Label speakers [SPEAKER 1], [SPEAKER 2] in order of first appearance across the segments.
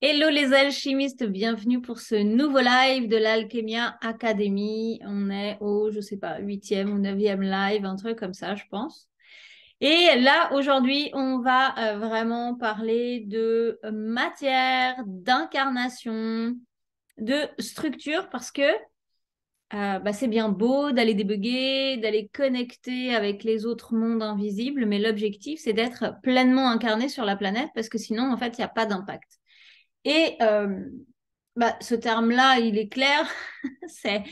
[SPEAKER 1] Hello les alchimistes, bienvenue pour ce nouveau live de l'Alchemia Academy. On est au, je sais pas, huitième ou neuvième live, un truc comme ça, je pense. Et là, aujourd'hui, on va vraiment parler de matière, d'incarnation, de structure, parce que c'est bien beau d'aller débugger, d'aller connecter avec les autres mondes invisibles, mais l'objectif, c'est d'être pleinement incarné sur la planète, parce que sinon, en fait, il n'y a pas d'impact. Et ce terme-là, il est clair, c'est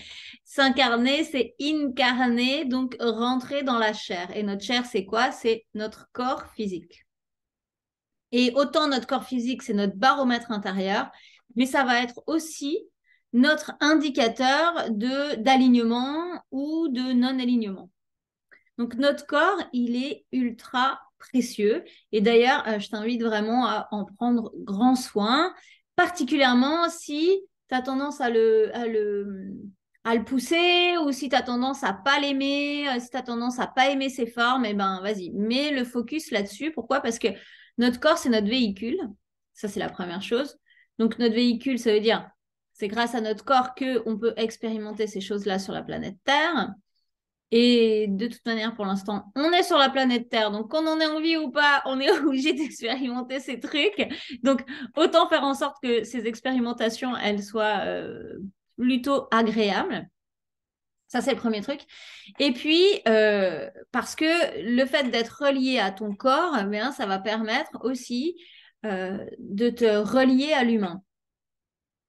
[SPEAKER 1] s'incarner, c'est incarner, donc rentrer dans la chair. Et notre chair, c'est quoi? C'est notre corps physique. Et autant notre corps physique, c'est notre baromètre intérieur, mais ça va être aussi notre indicateur d'alignement ou de non-alignement. Donc notre corps, il est ultra précieux. Et d'ailleurs, je t'invite vraiment à en prendre grand soin, particulièrement si tu as tendance à le pousser ou si tu as tendance à pas l'aimer, si tu as tendance à pas aimer ses formes, eh ben vas-y, mets le focus là-dessus. Pourquoi? Parce que notre corps, c'est notre véhicule. Ça, c'est la première chose. Donc notre véhicule, ça veut dire, c'est grâce à notre corps qu'on peut expérimenter ces choses-là sur la planète Terre. Et de toute manière, pour l'instant, on est sur la planète Terre. Donc, qu'on en ait envie ou pas, on est obligé d'expérimenter ces trucs. Donc, autant faire en sorte que ces expérimentations, elles soient plutôt agréables. Ça, c'est le premier truc. Et puis, parce que le fait d'être relié à ton corps, eh bien, ça va permettre aussi de te relier à l'humain.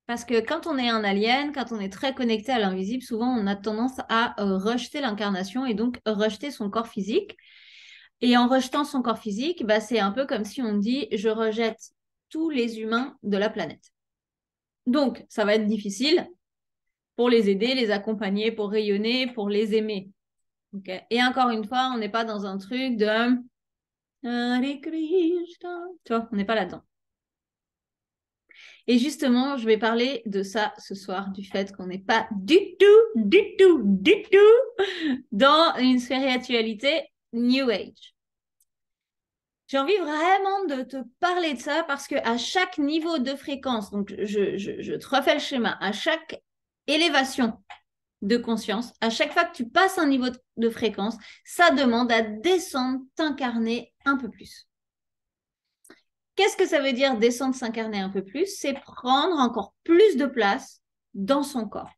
[SPEAKER 1] Parce que quand on est un alien, quand on est très connecté à l'invisible, souvent on a tendance à rejeter l'incarnation et donc rejeter son corps physique. Et en rejetant son corps physique, c'est un peu comme si on dit je rejette tous les humains de la planète. Donc, ça va être difficile pour les aider, les accompagner, pour rayonner, pour les aimer. Okay. Et encore une fois, on n'est pas dans un truc de Hare Krishna. Tu vois, on n'est pas là-dedans. Et justement, je vais parler de ça ce soir, du fait qu'on n'est pas du tout dans une spiritualité New Age. J'ai envie vraiment de te parler de ça parce qu'à chaque niveau de fréquence, donc je te refais le schéma, à chaque élévation de conscience, à chaque fois que tu passes un niveau de fréquence, ça demande à descendre, t'incarner un peu plus. Qu'est-ce que ça veut dire descendre, s'incarner un peu plus? C'est prendre encore plus de place dans son corps.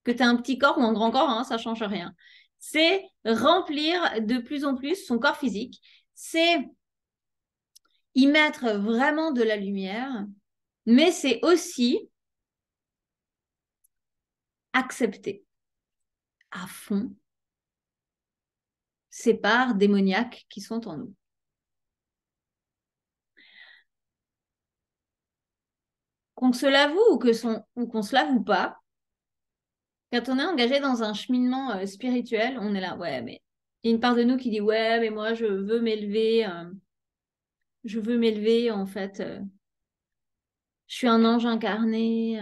[SPEAKER 1] Que tu aies un petit corps ou un grand corps, hein, ça ne change rien. C'est remplir de plus en plus son corps physique. C'est y mettre vraiment de la lumière, mais c'est aussi accepter à fond ces parts démoniaques qui sont en nous. Qu'on se l'avoue ou qu'on se l'avoue pas, quand on est engagé dans un cheminement spirituel, on est là, ouais, mais il y a une part de nous qui dit, ouais, mais moi, je veux m'élever, en fait, je suis un ange incarné,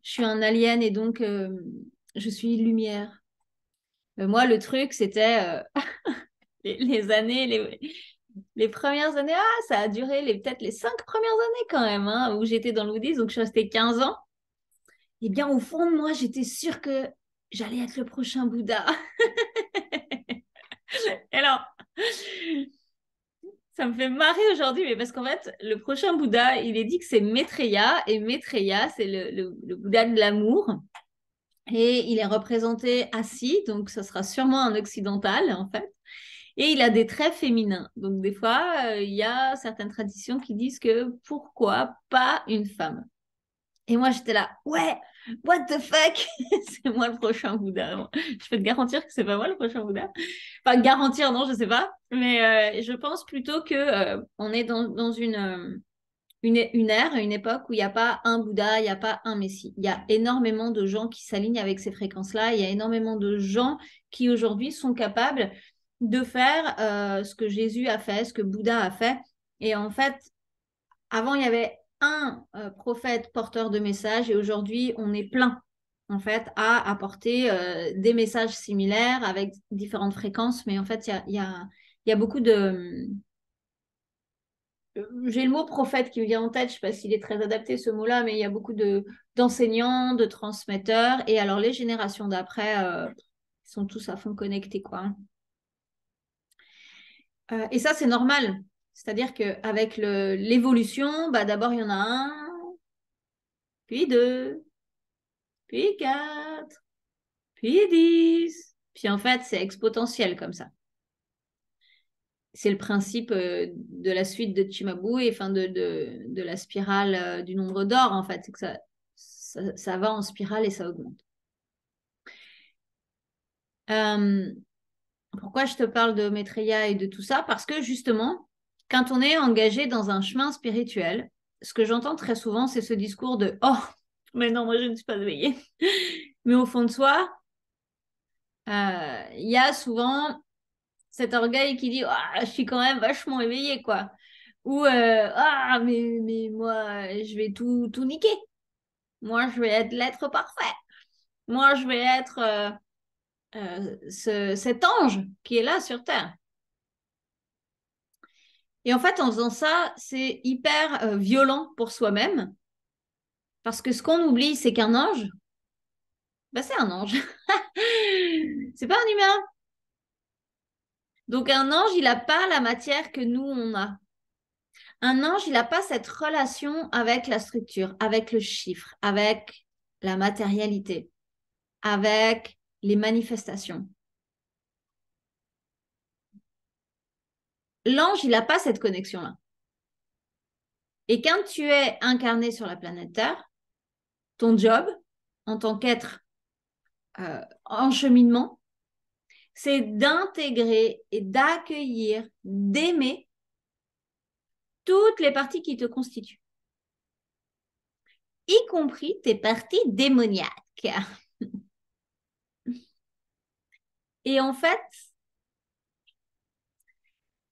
[SPEAKER 1] je suis un alien et donc je suis lumière. Moi, le truc, c'était les années, les premières années, ça a duré peut-être les 5 premières années quand même, hein, où j'étais dans le bouddhisme, donc je suis restée 15 ans. Eh bien, au fond de moi, j'étais sûre que j'allais être le prochain Bouddha. Et alors, ça me fait marrer aujourd'hui, mais parce qu'en fait, le prochain Bouddha, il est dit que c'est Maitreya, et Maitreya, c'est le Bouddha de l'amour. Et il est représenté assis, donc ce sera sûrement un occidental, en fait. Et il a des traits féminins. Donc, des fois, il y a certaines traditions qui disent que pourquoi pas une femme? Et moi, j'étais là, ouais, what the fuck? C'est moi le prochain Bouddha. Je peux te garantir que c'est pas moi le prochain Bouddha. Enfin, garantir, non, je sais pas. Mais je pense plutôt que on est dans une ère, une époque où il n'y a pas un Bouddha, il n'y a pas un Messie. Il y a énormément de gens qui s'alignent avec ces fréquences-là. Il y a énormément de gens qui aujourd'hui sont capables de faire ce que Jésus a fait, ce que Bouddha a fait. Et en fait, avant, il y avait un prophète porteur de messages et aujourd'hui, on est plein en fait à apporter des messages similaires avec différentes fréquences. Mais en fait, il y a beaucoup j'ai le mot prophète qui me vient en tête, je ne sais pas s'il est très adapté ce mot-là, mais il y a beaucoup d'enseignants, de transmetteurs, et alors les générations d'après sont tous à fond connectés, quoi. Et ça, c'est normal. C'est-à-dire qu'avec l'évolution, bah, d'abord, il y en a un, puis deux, puis quatre, puis 10. Puis en fait, c'est exponentiel comme ça. C'est le principe de la suite de Chimabue et enfin de la spirale du nombre d'or, en fait. C'est que ça va en spirale et ça augmente. Pourquoi je te parle de Maitreya et de tout ça? Parce que justement, quand on est engagé dans un chemin spirituel, ce que j'entends très souvent, c'est ce discours de «Oh, mais non, moi je ne suis pas éveillée». Mais au fond de soi, il y a souvent cet orgueil qui dit «Ah, je suis quand même vachement éveillée, quoi». Ou «Ah, mais moi, je vais tout niquer. Moi, je vais être l'être parfait. Moi, je vais être cet ange qui est là sur Terre». Et en fait, en faisant ça, c'est hyper violent pour soi-même. Parce que ce qu'on oublie, c'est qu'un ange, bah, c'est un ange. C'est pas un humain. Donc un ange, il n'a pas la matière que nous, on a. Un ange, il n'a pas cette relation avec la structure, avec le chiffre, avec la matérialité, avec les manifestations. L'ange, il n'a pas cette connexion-là. Et quand tu es incarné sur la planète Terre, ton job, en tant qu'être en cheminement, c'est d'intégrer et d'accueillir, d'aimer toutes les parties qui te constituent, y compris tes parties démoniaques. Et en fait,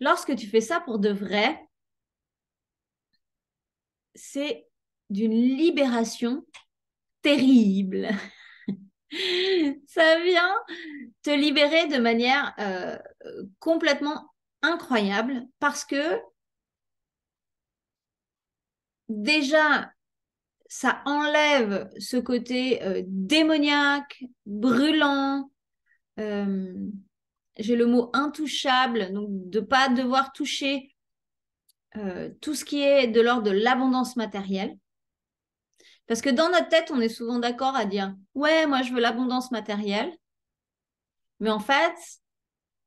[SPEAKER 1] lorsque tu fais ça pour de vrai, c'est d'une libération terrible. Ça vient te libérer de manière complètement incroyable parce que déjà, ça enlève ce côté démoniaque, brûlant. J'ai le mot intouchable, donc de ne pas devoir toucher tout ce qui est de l'ordre de l'abondance matérielle. Parce que dans notre tête, on est souvent d'accord à dire, ouais, moi je veux l'abondance matérielle. Mais en fait,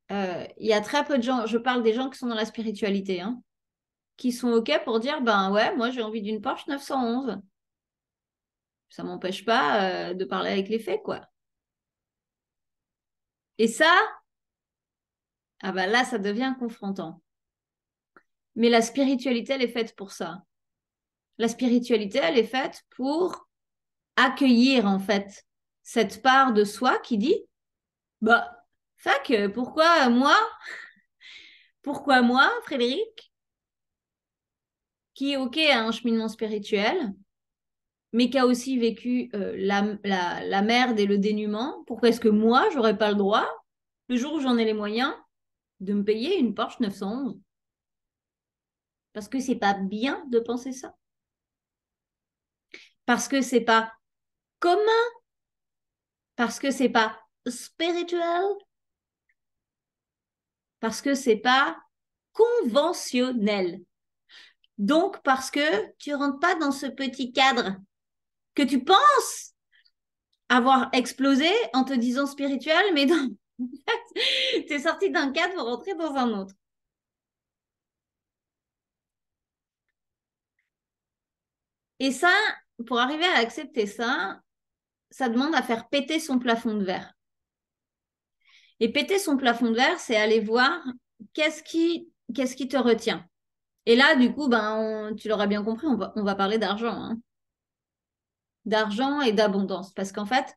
[SPEAKER 1] il y a très peu de gens, je parle des gens qui sont dans la spiritualité, hein, qui sont OK pour dire, ben ouais, moi j'ai envie d'une Porsche 911. Ça m'empêche pas de parler avec les faits, quoi. Et ça, ah ben là, ça devient confrontant. Mais la spiritualité, elle est faite pour ça. La spiritualité, elle est faite pour accueillir, en fait, cette part de soi qui dit, bah, fac, pourquoi moi, Frédéric, qui est OK à un cheminement spirituel, mais qui a aussi vécu la merde et le dénuement, pourquoi est-ce que moi, j'aurais pas le droit, le jour où j'en ai les moyens, de me payer une Porsche 911? Parce que c'est pas bien de penser ça. Parce que c'est pas commun. Parce que c'est pas spirituel. Parce que c'est pas conventionnel. Donc, parce que tu rentres pas dans ce petit cadre que tu penses avoir explosé en te disant spirituel, mais tu es sorti d'un cadre pour rentrer dans un autre. Et ça, pour arriver à accepter ça, ça demande à faire péter son plafond de verre. Et péter son plafond de verre, c'est aller voir qu'est-ce qui te retient. Et là, du coup, tu l'auras bien compris, on va parler d'argent, hein. D'argent et d'abondance. Parce qu'en fait,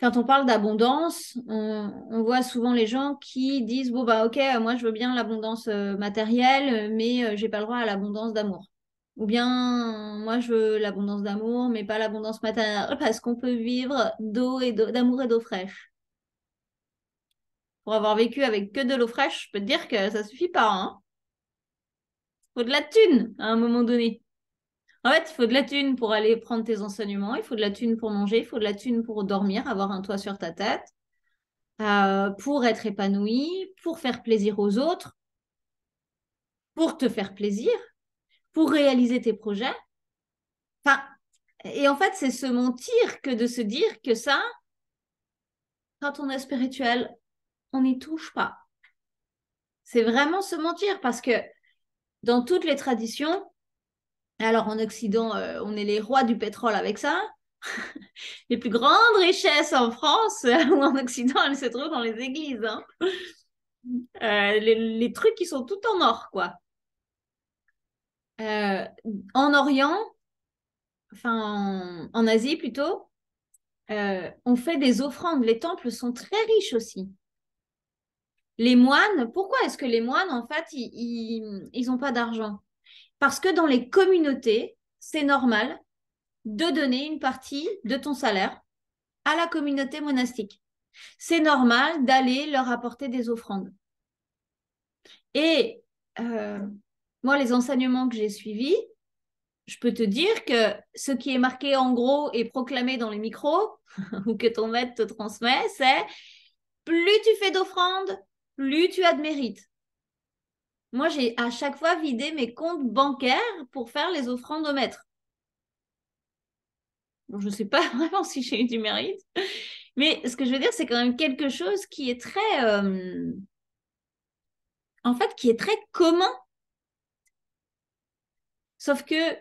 [SPEAKER 1] quand on parle d'abondance, on voit souvent les gens qui disent, bon, bah ok, moi je veux bien l'abondance matérielle, mais j'ai pas le droit à l'abondance d'amour. Ou bien, moi je veux l'abondance d'amour, mais pas l'abondance matérielle, parce qu'on peut vivre d'amour et d'eau fraîche. Pour avoir vécu avec que de l'eau fraîche, je peux te dire que ça suffit pas, hein. faut de la thune à un moment donné. En fait, il faut de la thune pour aller prendre tes enseignements, il faut de la thune pour manger, il faut de la thune pour dormir, avoir un toit sur ta tête, pour être épanoui, pour faire plaisir aux autres, pour te faire plaisir, pour réaliser tes projets. Enfin, et en fait, c'est se mentir que de se dire que ça, quand on est spirituel, on n'y touche pas. C'est vraiment se mentir parce que dans toutes les traditions, alors en Occident, on est les rois du pétrole avec ça. Les plus grandes richesses en France ou en Occident, elles se trouvent dans les églises. Hein. Les trucs qui sont tout en or, quoi. Euh, En Orient, enfin en Asie plutôt, on fait des offrandes. Les temples sont très riches aussi. Les moines, pourquoi est-ce que les moines, en fait, ils n'ont pas d'argent? Parce que dans les communautés, c'est normal de donner une partie de ton salaire à la communauté monastique. C'est normal d'aller leur apporter des offrandes. Et moi, les enseignements que j'ai suivis, je peux te dire que ce qui est marqué en gros et proclamé dans les micros, ou que ton maître te transmet, c'est plus tu fais d'offrandes, plus tu as de mérite. Moi, j'ai à chaque fois vidé mes comptes bancaires pour faire les offrandes au maître. Bon, je ne sais pas vraiment si j'ai eu du mérite, mais ce que je veux dire, c'est quand même quelque chose qui est très, en fait, qui est très commun. Sauf que,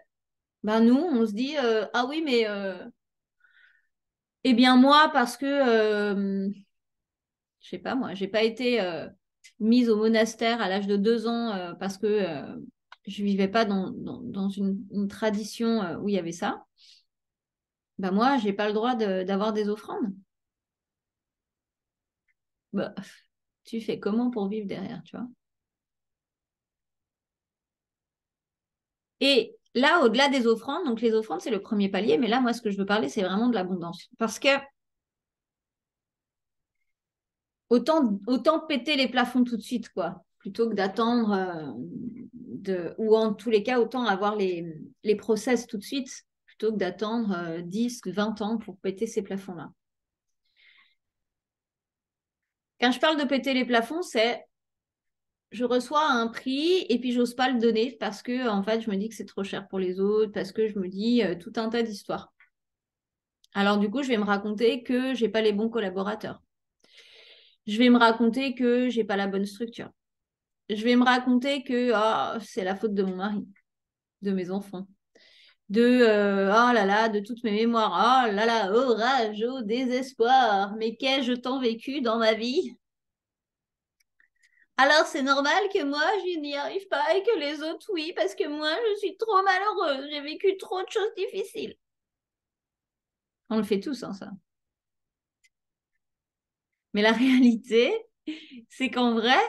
[SPEAKER 1] ben nous, on se dit, ah oui, mais, eh bien moi, parce que, je sais pas moi, j'ai pas été mise au monastère à l'âge de 2 ans parce que je vivais pas dans une tradition où il y avait ça. Ben moi, j'ai pas le droit d'avoir des offrandes. Bah, tu fais comment pour vivre derrière, tu vois? Et là, au-delà des offrandes, donc les offrandes, c'est le premier palier, mais là, moi, ce que je veux parler, c'est vraiment de l'abondance. Parce que autant péter les plafonds tout de suite, quoi, plutôt que d'attendre, ou en tous les cas, autant avoir les process tout de suite, plutôt que d'attendre 10, 20 ans pour péter ces plafonds-là. Quand je parle de péter les plafonds, c'est je reçois un prix et puis j'ose pas le donner parce que en fait je me dis que c'est trop cher pour les autres, parce que je me dis tout un tas d'histoires. Alors du coup, je vais me raconter que j'ai pas les bons collaborateurs. Je vais me raconter que j'ai pas la bonne structure. Je vais me raconter que c'est la faute de mon mari, de mes enfants, de oh là là, de toutes mes mémoires. Oh là là, oh rage, oh désespoir. Mais qu'ai-je tant vécu dans ma vie? Alors c'est normal que moi, je n'y arrive pas et que les autres, oui, parce que moi, je suis trop malheureuse. J'ai vécu trop de choses difficiles. On le fait tous, hein, ça. Mais la réalité, c'est qu'en vrai,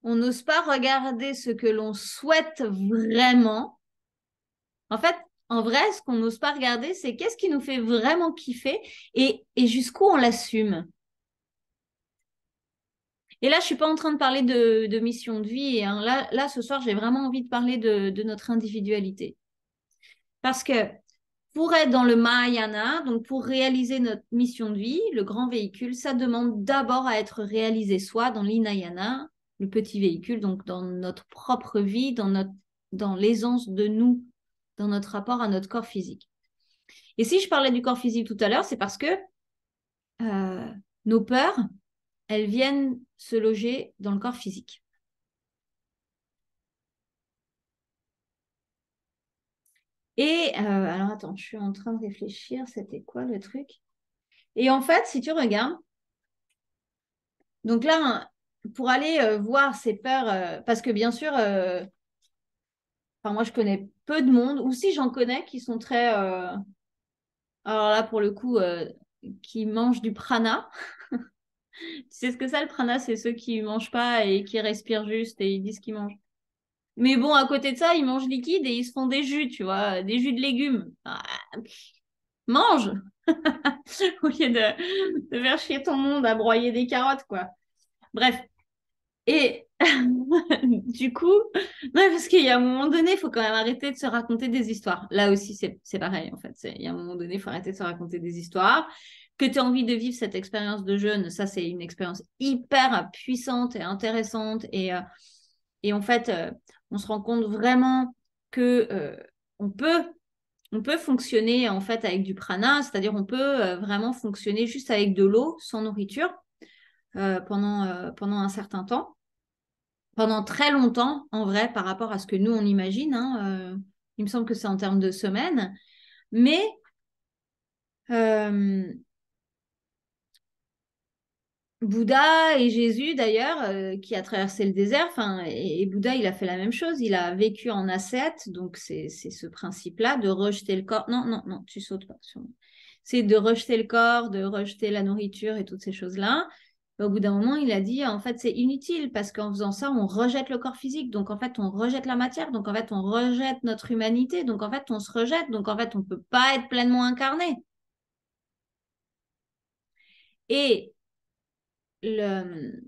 [SPEAKER 1] on n'ose pas regarder ce que l'on souhaite vraiment. En fait, en vrai, ce qu'on n'ose pas regarder, c'est qu'est-ce qui nous fait vraiment kiffer et jusqu'où on l'assume. Et là, je suis pas en train de parler de mission de vie. Hein. Là, ce soir, j'ai vraiment envie de parler de notre individualité. Parce que pour être dans le Mahayana, donc pour réaliser notre mission de vie, le grand véhicule, ça demande d'abord à être réalisé soit dans l'Hinayana, le petit véhicule, donc dans notre propre vie, dans l'aisance de nous, dans notre rapport à notre corps physique. Et si je parlais du corps physique tout à l'heure, c'est parce que nos peurs, elles viennent se loger dans le corps physique. Et alors attends, je suis en train de réfléchir, c'était quoi le truc? Et en fait, si tu regardes, donc là, pour aller voir ces peurs, parce que bien sûr, enfin, moi je connais peu de monde, ou si j'en connais qui sont très, alors là pour le coup, qui mangent du prana. Tu sais ce que c'est le prana? C'est ceux qui mangent pas et qui respirent juste et ils disent qu'ils mangent. Mais bon, à côté de ça, ils mangent liquide et ils se font des jus, tu vois, des jus de légumes. Ah, mange au lieu de faire chier ton monde à broyer des carottes, quoi. Bref. Et Du coup, ouais, parce qu'il y a un moment donné, il faut quand même arrêter de se raconter des histoires. Là aussi, c'est pareil, en fait. Il y a un moment donné, il faut arrêter de se raconter des histoires. Que tu as envie de vivre cette expérience de jeûne, ça, c'est une expérience hyper puissante et intéressante. Et en fait, on se rend compte vraiment que on peut, on peut fonctionner en fait avec du prana, c'est-à-dire on peut vraiment fonctionner juste avec de l'eau, sans nourriture, pendant un certain temps, pendant très longtemps, en vrai, par rapport à ce que nous, on imagine. Hein, il me semble que c'est en termes de semaines. Mais euh, Bouddha et Jésus, d'ailleurs, qui a traversé le désert, et Bouddha, il a fait la même chose. Il a vécu en ascète, donc c'est ce principe-là de rejeter le corps. Non, non, non, tu sautes pas sur moi. C'est de rejeter le corps, de rejeter la nourriture et toutes ces choses-là. Au bout d'un moment, il a dit, en fait, c'est inutile parce qu'en faisant ça, on rejette le corps physique. Donc, en fait, on rejette la matière. Donc, en fait, on rejette notre humanité. Donc, en fait, on se rejette. Donc, en fait, on ne peut pas être pleinement incarné. Et le,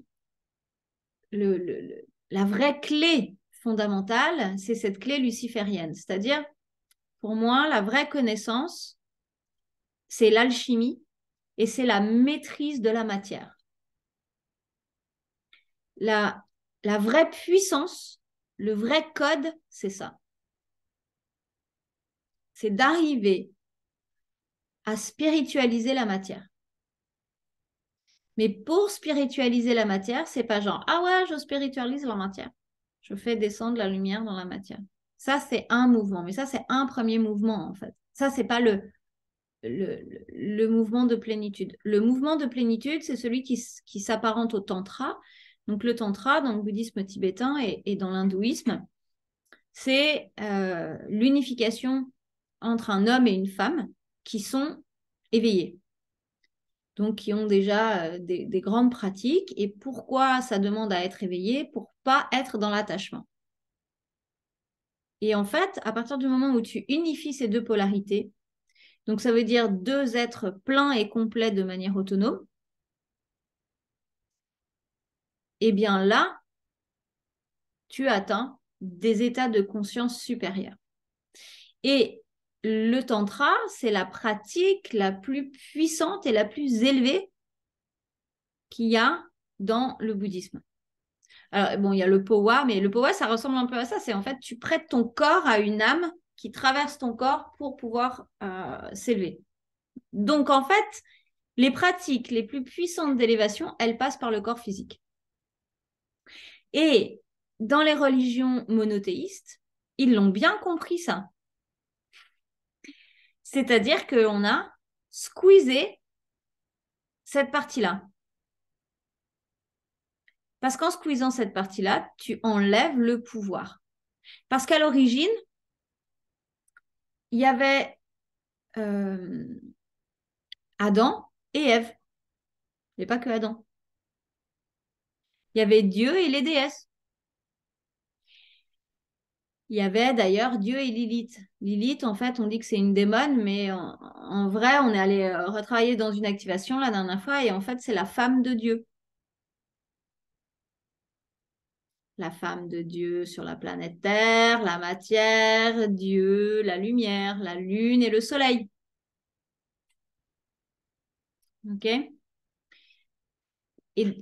[SPEAKER 1] la vraie clé fondamentale, c'est cette clé luciférienne. C'est-à-dire, pour moi, la vraie connaissance, c'est l'alchimie et c'est la maîtrise de la matière. La, la vraie puissance, le vrai code, c'est ça. C'est d'arriver à spiritualiser la matière. Mais pour spiritualiser la matière, c'est pas genre, ah ouais, je spiritualise la matière. Je fais descendre la lumière dans la matière. Ça, c'est un mouvement. Mais ça, c'est un premier mouvement, en fait. Ça, c'est pas le mouvement de plénitude. Le mouvement de plénitude, c'est celui qui s'apparente au tantra. Donc, le tantra, dans le bouddhisme tibétain et dans l'hindouisme, c'est l'unification entre un homme et une femme qui sont éveillés. Donc qui ont déjà des grandes pratiques. Et pourquoi ça demande à être éveillé? Pour pas être dans l'attachement. Et en fait, à partir du moment où tu unifies ces deux polarités, donc ça veut dire deux êtres pleins et complets de manière autonome, et bien là, tu atteins des états de conscience supérieurs. Et le tantra, c'est la pratique la plus puissante et la plus élevée qu'il y a dans le bouddhisme. Alors, bon, il y a le powa, mais le powa, ça ressemble un peu à ça. C'est en fait, tu prêtes ton corps à une âme qui traverse ton corps pour pouvoir s'élever. Donc, en fait, les pratiques les plus puissantes d'élévation, elles passent par le corps physique. Et dans les religions monothéistes, ils l'ont bien compris ça. C'est-à-dire qu'on a squeezé cette partie-là. Parce qu'en squeezant cette partie-là, tu enlèves le pouvoir. Parce qu'à l'origine, il y avait Adam et Ève. Il n'y avait pas que Adam. Il y avait Dieu et les déesses. Il y avait d'ailleurs Dieu et Lilith. Lilith, en fait, on dit que c'est une démone, mais en vrai, on est allé retravailler dans une activation la dernière fois, et en fait, c'est la femme de Dieu. La femme de Dieu sur la planète Terre, la matière, Dieu, la lumière, la lune et le soleil. OK?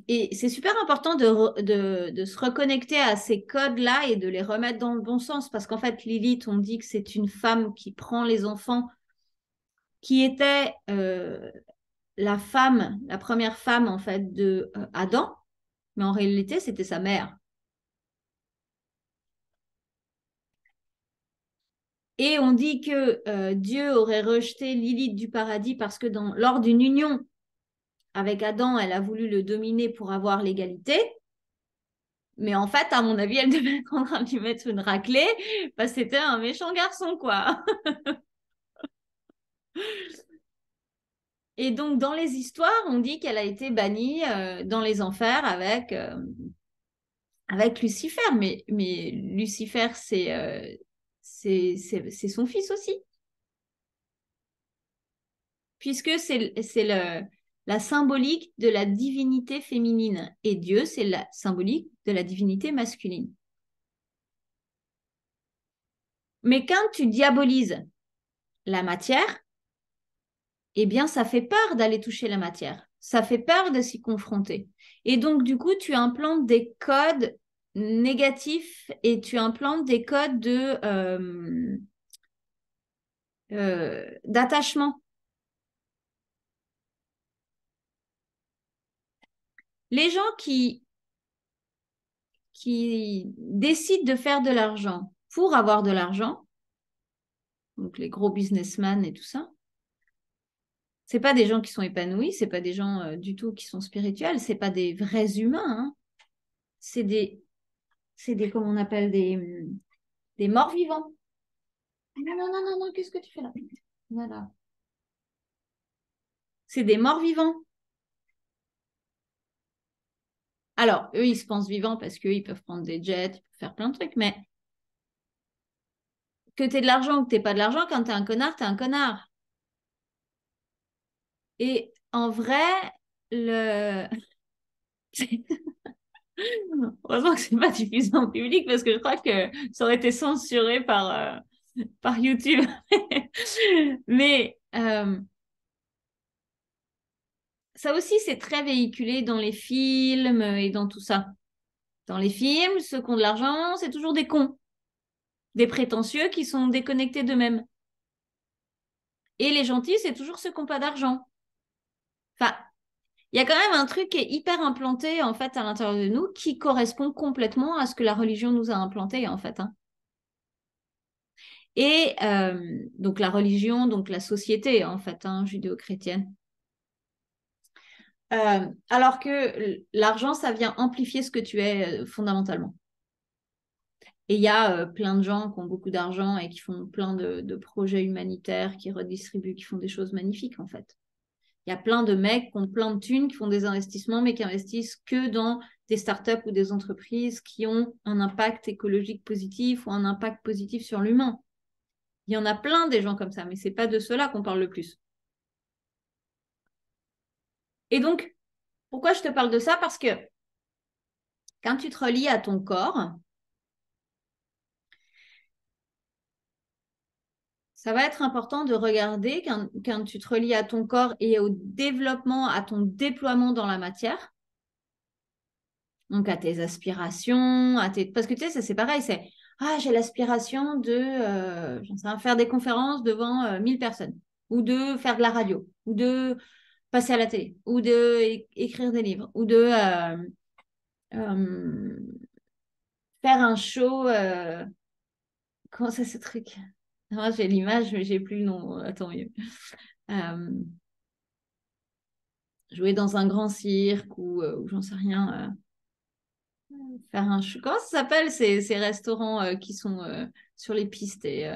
[SPEAKER 1] Et c'est super important de se reconnecter à ces codes-là et de les remettre dans le bon sens. Parce qu'en fait, Lilith, on dit que c'est une femme qui prend les enfants, qui était la femme, la première femme en fait de Adam, mais en réalité, c'était sa mère. Et on dit que Dieu aurait rejeté Lilith du paradis parce que lors d'une union avec Adam, elle a voulu le dominer pour avoir l'égalité. Mais en fait, à mon avis, elle devait être en train de lui mettre une raclée parce que c'était un méchant garçon, quoi. Et donc, dans les histoires, on dit qu'elle a été bannie dans les enfers avec Lucifer. Mais Lucifer, c'est son fils aussi. Puisque c'est la symbolique de la divinité féminine. Et Dieu, c'est la symbolique de la divinité masculine. Mais quand tu diabolises la matière, eh bien, ça fait peur d'aller toucher la matière. Ça fait peur de s'y confronter. Et donc, du coup, tu implantes des codes négatifs et tu implantes des codes d'attachement. Les gens qui décident de faire de l'argent pour avoir de l'argent, donc les gros businessmen et tout ça, c'est pas des gens qui sont épanouis, c'est pas des gens du tout qui sont spirituels, c'est pas des vrais humains, hein. C'est des, comment on appelle, des morts vivants. Non, non, non, non, non, qu'est-ce que tu fais là? Voilà. C'est des morts vivants. Alors, eux, ils se pensent vivants parce qu'eux, ils peuvent prendre des jets, ils peuvent faire plein de trucs, mais que tu aies de l'argent ou que tu n'aies pas de l'argent, quand tu es un connard, tu es un connard. Et en vrai, le... heureusement que c'est pas diffusé en public parce que je crois que ça aurait été censuré par YouTube. Mais ça aussi, c'est très véhiculé dans les films et dans tout ça. Dans les films, ceux qui ont de l'argent, c'est toujours des cons, des prétentieux qui sont déconnectés d'eux-mêmes. Et les gentils, c'est toujours ceux qui n'ont pas d'argent. Enfin, il y a quand même un truc qui est hyper implanté en fait à l'intérieur de nous qui correspond complètement à ce que la religion nous a implanté en fait, hein. Et donc la religion, donc la société en fait, hein, judéo-chrétienne. Alors que l'argent, ça vient amplifier ce que tu es fondamentalement. Et il y a plein de gens qui ont beaucoup d'argent et qui font plein de projets humanitaires, qui redistribuent, qui font des choses magnifiques en fait. Il y a plein de mecs qui ont plein de thunes, qui font des investissements, mais qui investissent que dans des startups ou des entreprises qui ont un impact écologique positif ou un impact positif sur l'humain. Il y en a plein des gens comme ça, mais ce n'est pas de ceux-là qu'on parle le plus. Et donc, pourquoi je te parle de ça? Parce que quand tu te relis à ton corps, ça va être important de regarder quand tu te relis à ton corps et au développement, à ton déploiement dans la matière, donc à tes aspirations, parce que tu sais, ça c'est pareil, c'est ah, j'ai l'aspiration de j'en sais rien, faire des conférences devant 1000 personnes, ou de faire de la radio, ou de passer à la télé, ou de écrire des livres, ou de euh, faire un show. Comment ça, ce truc? Moi, j'ai l'image, mais j'ai plus le nom. Attends mieux. Euh, jouer dans un grand cirque ou j'en sais rien. Faire un show. Comment ça s'appelle ces restaurants qui sont sur les pistes et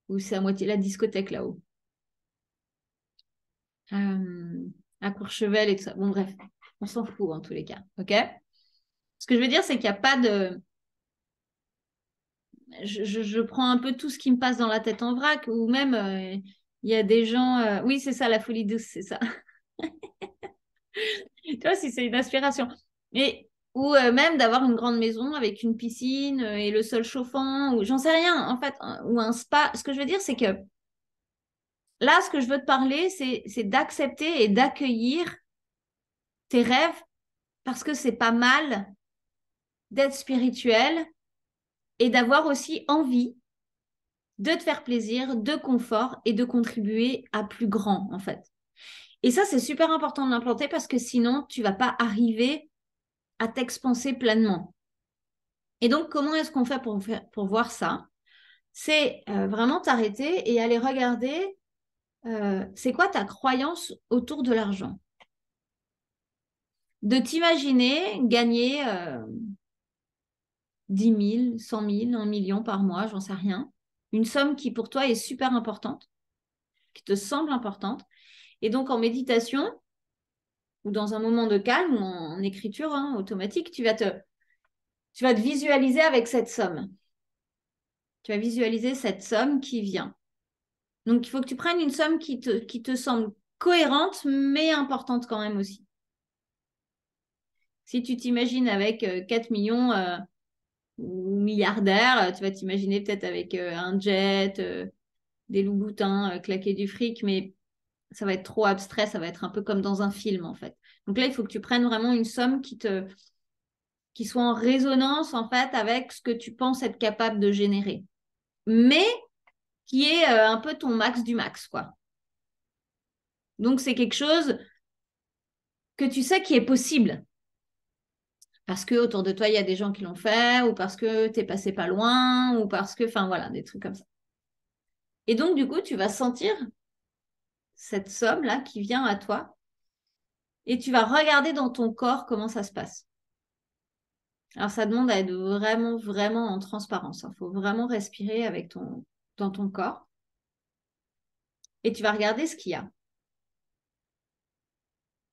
[SPEAKER 1] où c'est à moitié la discothèque là-haut. Euh, à Courchevel et tout ça. Bon, bref, on s'en fout en tous les cas. OK? Ce que je veux dire, c'est qu'il n'y a pas de. Je prends un peu tout ce qui me passe dans la tête en vrac, ou même il y a des gens. Oui, c'est ça, la folie douce, c'est ça. Tu vois, si c'est une aspiration. Et, ou même d'avoir une grande maison avec une piscine et le sol chauffant, ou j'en sais rien, en fait, ou un spa. Ce que je veux dire, c'est que là, ce que je veux te parler, c'est d'accepter et d'accueillir tes rêves parce que c'est pas mal d'être spirituel et d'avoir aussi envie de te faire plaisir, de confort et de contribuer à plus grand, en fait. Et ça, c'est super important de l'implanter parce que sinon, tu vas pas arriver à t'expanser pleinement. Et donc, comment est-ce qu'on fait pour voir ça? C'est vraiment t'arrêter et aller regarder c'est quoi ta croyance autour de l'argent. De t'imaginer gagner 10 000, 100 000, 1 million par mois, j'en sais rien. Une somme qui pour toi est super importante, qui te semble importante. Et donc en méditation ou dans un moment de calme ou en écriture hein, automatique, tu vas te visualiser avec cette somme. Tu vas visualiser cette somme qui vient. Donc, il faut que tu prennes une somme qui te semble cohérente, mais importante quand même aussi. Si tu t'imagines avec 4 millions ou milliardaire, tu vas t'imaginer peut-être avec un jet, des loups-boutins, claquer du fric, mais ça va être trop abstrait, ça va être un peu comme dans un film en fait. Donc là, il faut que tu prennes vraiment une somme qui soit en résonance en fait avec ce que tu penses être capable de générer, mais qui est un peu ton max du max, quoi. Donc c'est quelque chose que tu sais qui est possible. Parce que autour de toi, il y a des gens qui l'ont fait, ou parce que tu es passé pas loin, ou parce que, enfin voilà, des trucs comme ça. Et donc, du coup, tu vas sentir cette somme-là qui vient à toi, et tu vas regarder dans ton corps comment ça se passe. Alors, ça demande à être vraiment, vraiment en transparence. Il faut vraiment respirer avec dans ton corps, et tu vas regarder ce qu'il y a.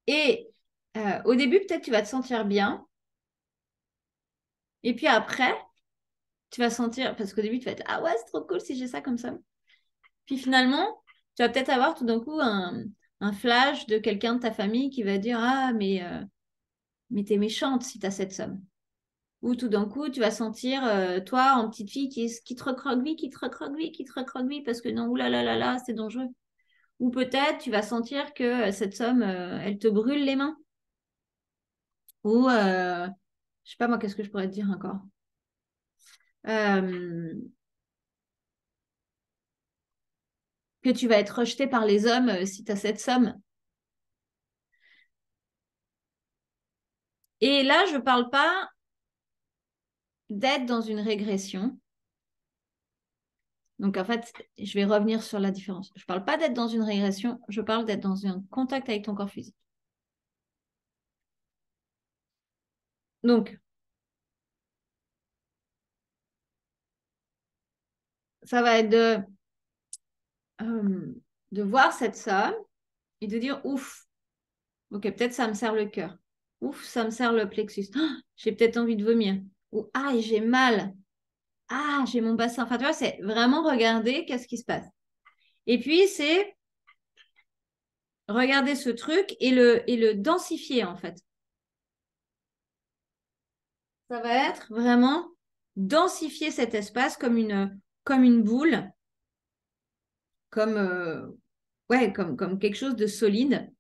[SPEAKER 1] Et au début, peut-être tu vas te sentir bien, et puis après, tu vas sentir, parce qu'au début, tu vas être, ah ouais, c'est trop cool si j'ai ça comme ça. Puis finalement, tu vas peut-être avoir tout d'un coup un flash de quelqu'un de ta famille qui va dire, ah, mais t'es méchante si t'as cette somme. Ou tout d'un coup, tu vas sentir, toi, en petite fille, qui te recroqueville, qui te recroqueville, qui te recroqueville, parce que non, oulala, là, là, là, c'est dangereux. Ou peut-être, tu vas sentir que cette somme, elle te brûle les mains. Ou, je sais pas moi, qu'est-ce que je pourrais te dire encore? Euh, que tu vas être rejeté par les hommes si tu as cette somme. Et là, je ne parle pas d'être dans une régression. Donc, en fait, je vais revenir sur la différence. Je ne parle pas d'être dans une régression, je parle d'être dans un contact avec ton corps physique. Donc, ça va être de voir cette somme et de dire, ouf, ok, peut-être ça me serre le cœur. Ouf, ça me serre le plexus. Ah, j'ai peut-être envie de vomir. Ou, ah, j'ai mal. Ah, j'ai mon bassin. Enfin, tu vois, c'est vraiment regarder qu'est-ce qui se passe. Et puis, c'est regarder ce truc et le densifier, en fait. Ça va être vraiment densifier cet espace comme une boule, comme, ouais, comme quelque chose de solide.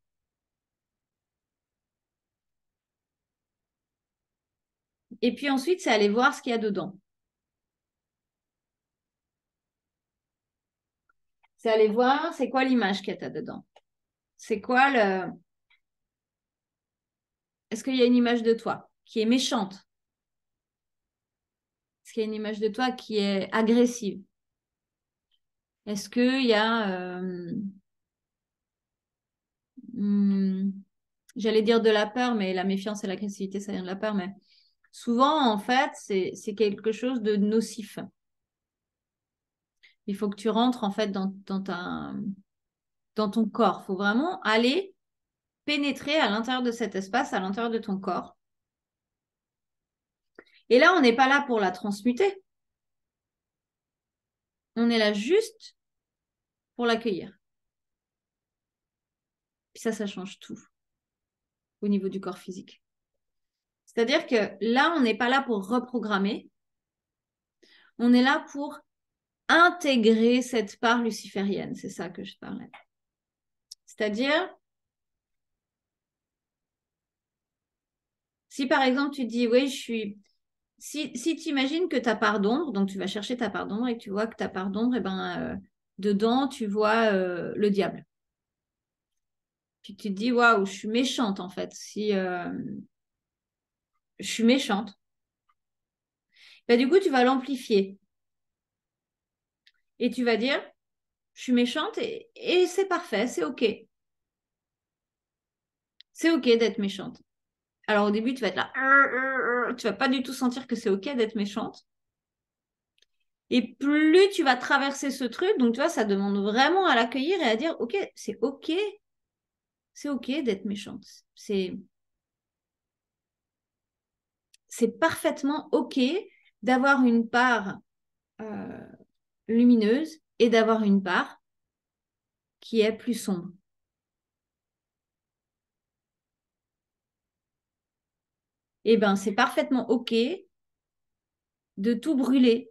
[SPEAKER 1] Et puis ensuite, c'est aller voir ce qu'il y a dedans. C'est aller voir, c'est quoi l'image qu'il y a dedans. C'est quoi le... Est-ce qu'il y a une image de toi qui est méchante? Est-ce qu'il y a une image de toi qui est agressive? Est-ce qu'il y a... hmm, j'allais dire de la peur, mais la méfiance et l'agressivité, ça vient de la peur. Mais souvent, en fait, c'est quelque chose de nocif. Il faut que tu rentres, en fait, dans ton corps. Il faut vraiment aller pénétrer à l'intérieur de cet espace, à l'intérieur de ton corps. Et là, on n'est pas là pour la transmuter. On est là juste pour l'accueillir. Puis ça change tout au niveau du corps physique. C'est-à-dire que là, on n'est pas là pour reprogrammer. On est là pour intégrer cette part luciférienne. C'est ça que je parlais. C'est-à-dire, si par exemple tu dis, oui, je suis... Si tu imagines que ta part d'ombre, donc tu vas chercher ta part d'ombre et que tu vois que ta part d'ombre, eh ben, dedans, tu vois le diable. Puis tu te dis, waouh, je suis méchante en fait. Si je suis méchante, ben, du coup, tu vas l'amplifier. Et tu vas dire, je suis méchante et c'est parfait, c'est OK. C'est OK d'être méchante. Alors au début, tu vas être là, tu vas pas du tout sentir que c'est OK d'être méchante. Et plus tu vas traverser ce truc, donc tu vois, ça demande vraiment à l'accueillir et à dire, OK, c'est OK d'être méchante. C'est parfaitement OK d'avoir une part euh, lumineuse et d'avoir une part qui est plus sombre. Eh bien, c'est parfaitement OK de tout brûler.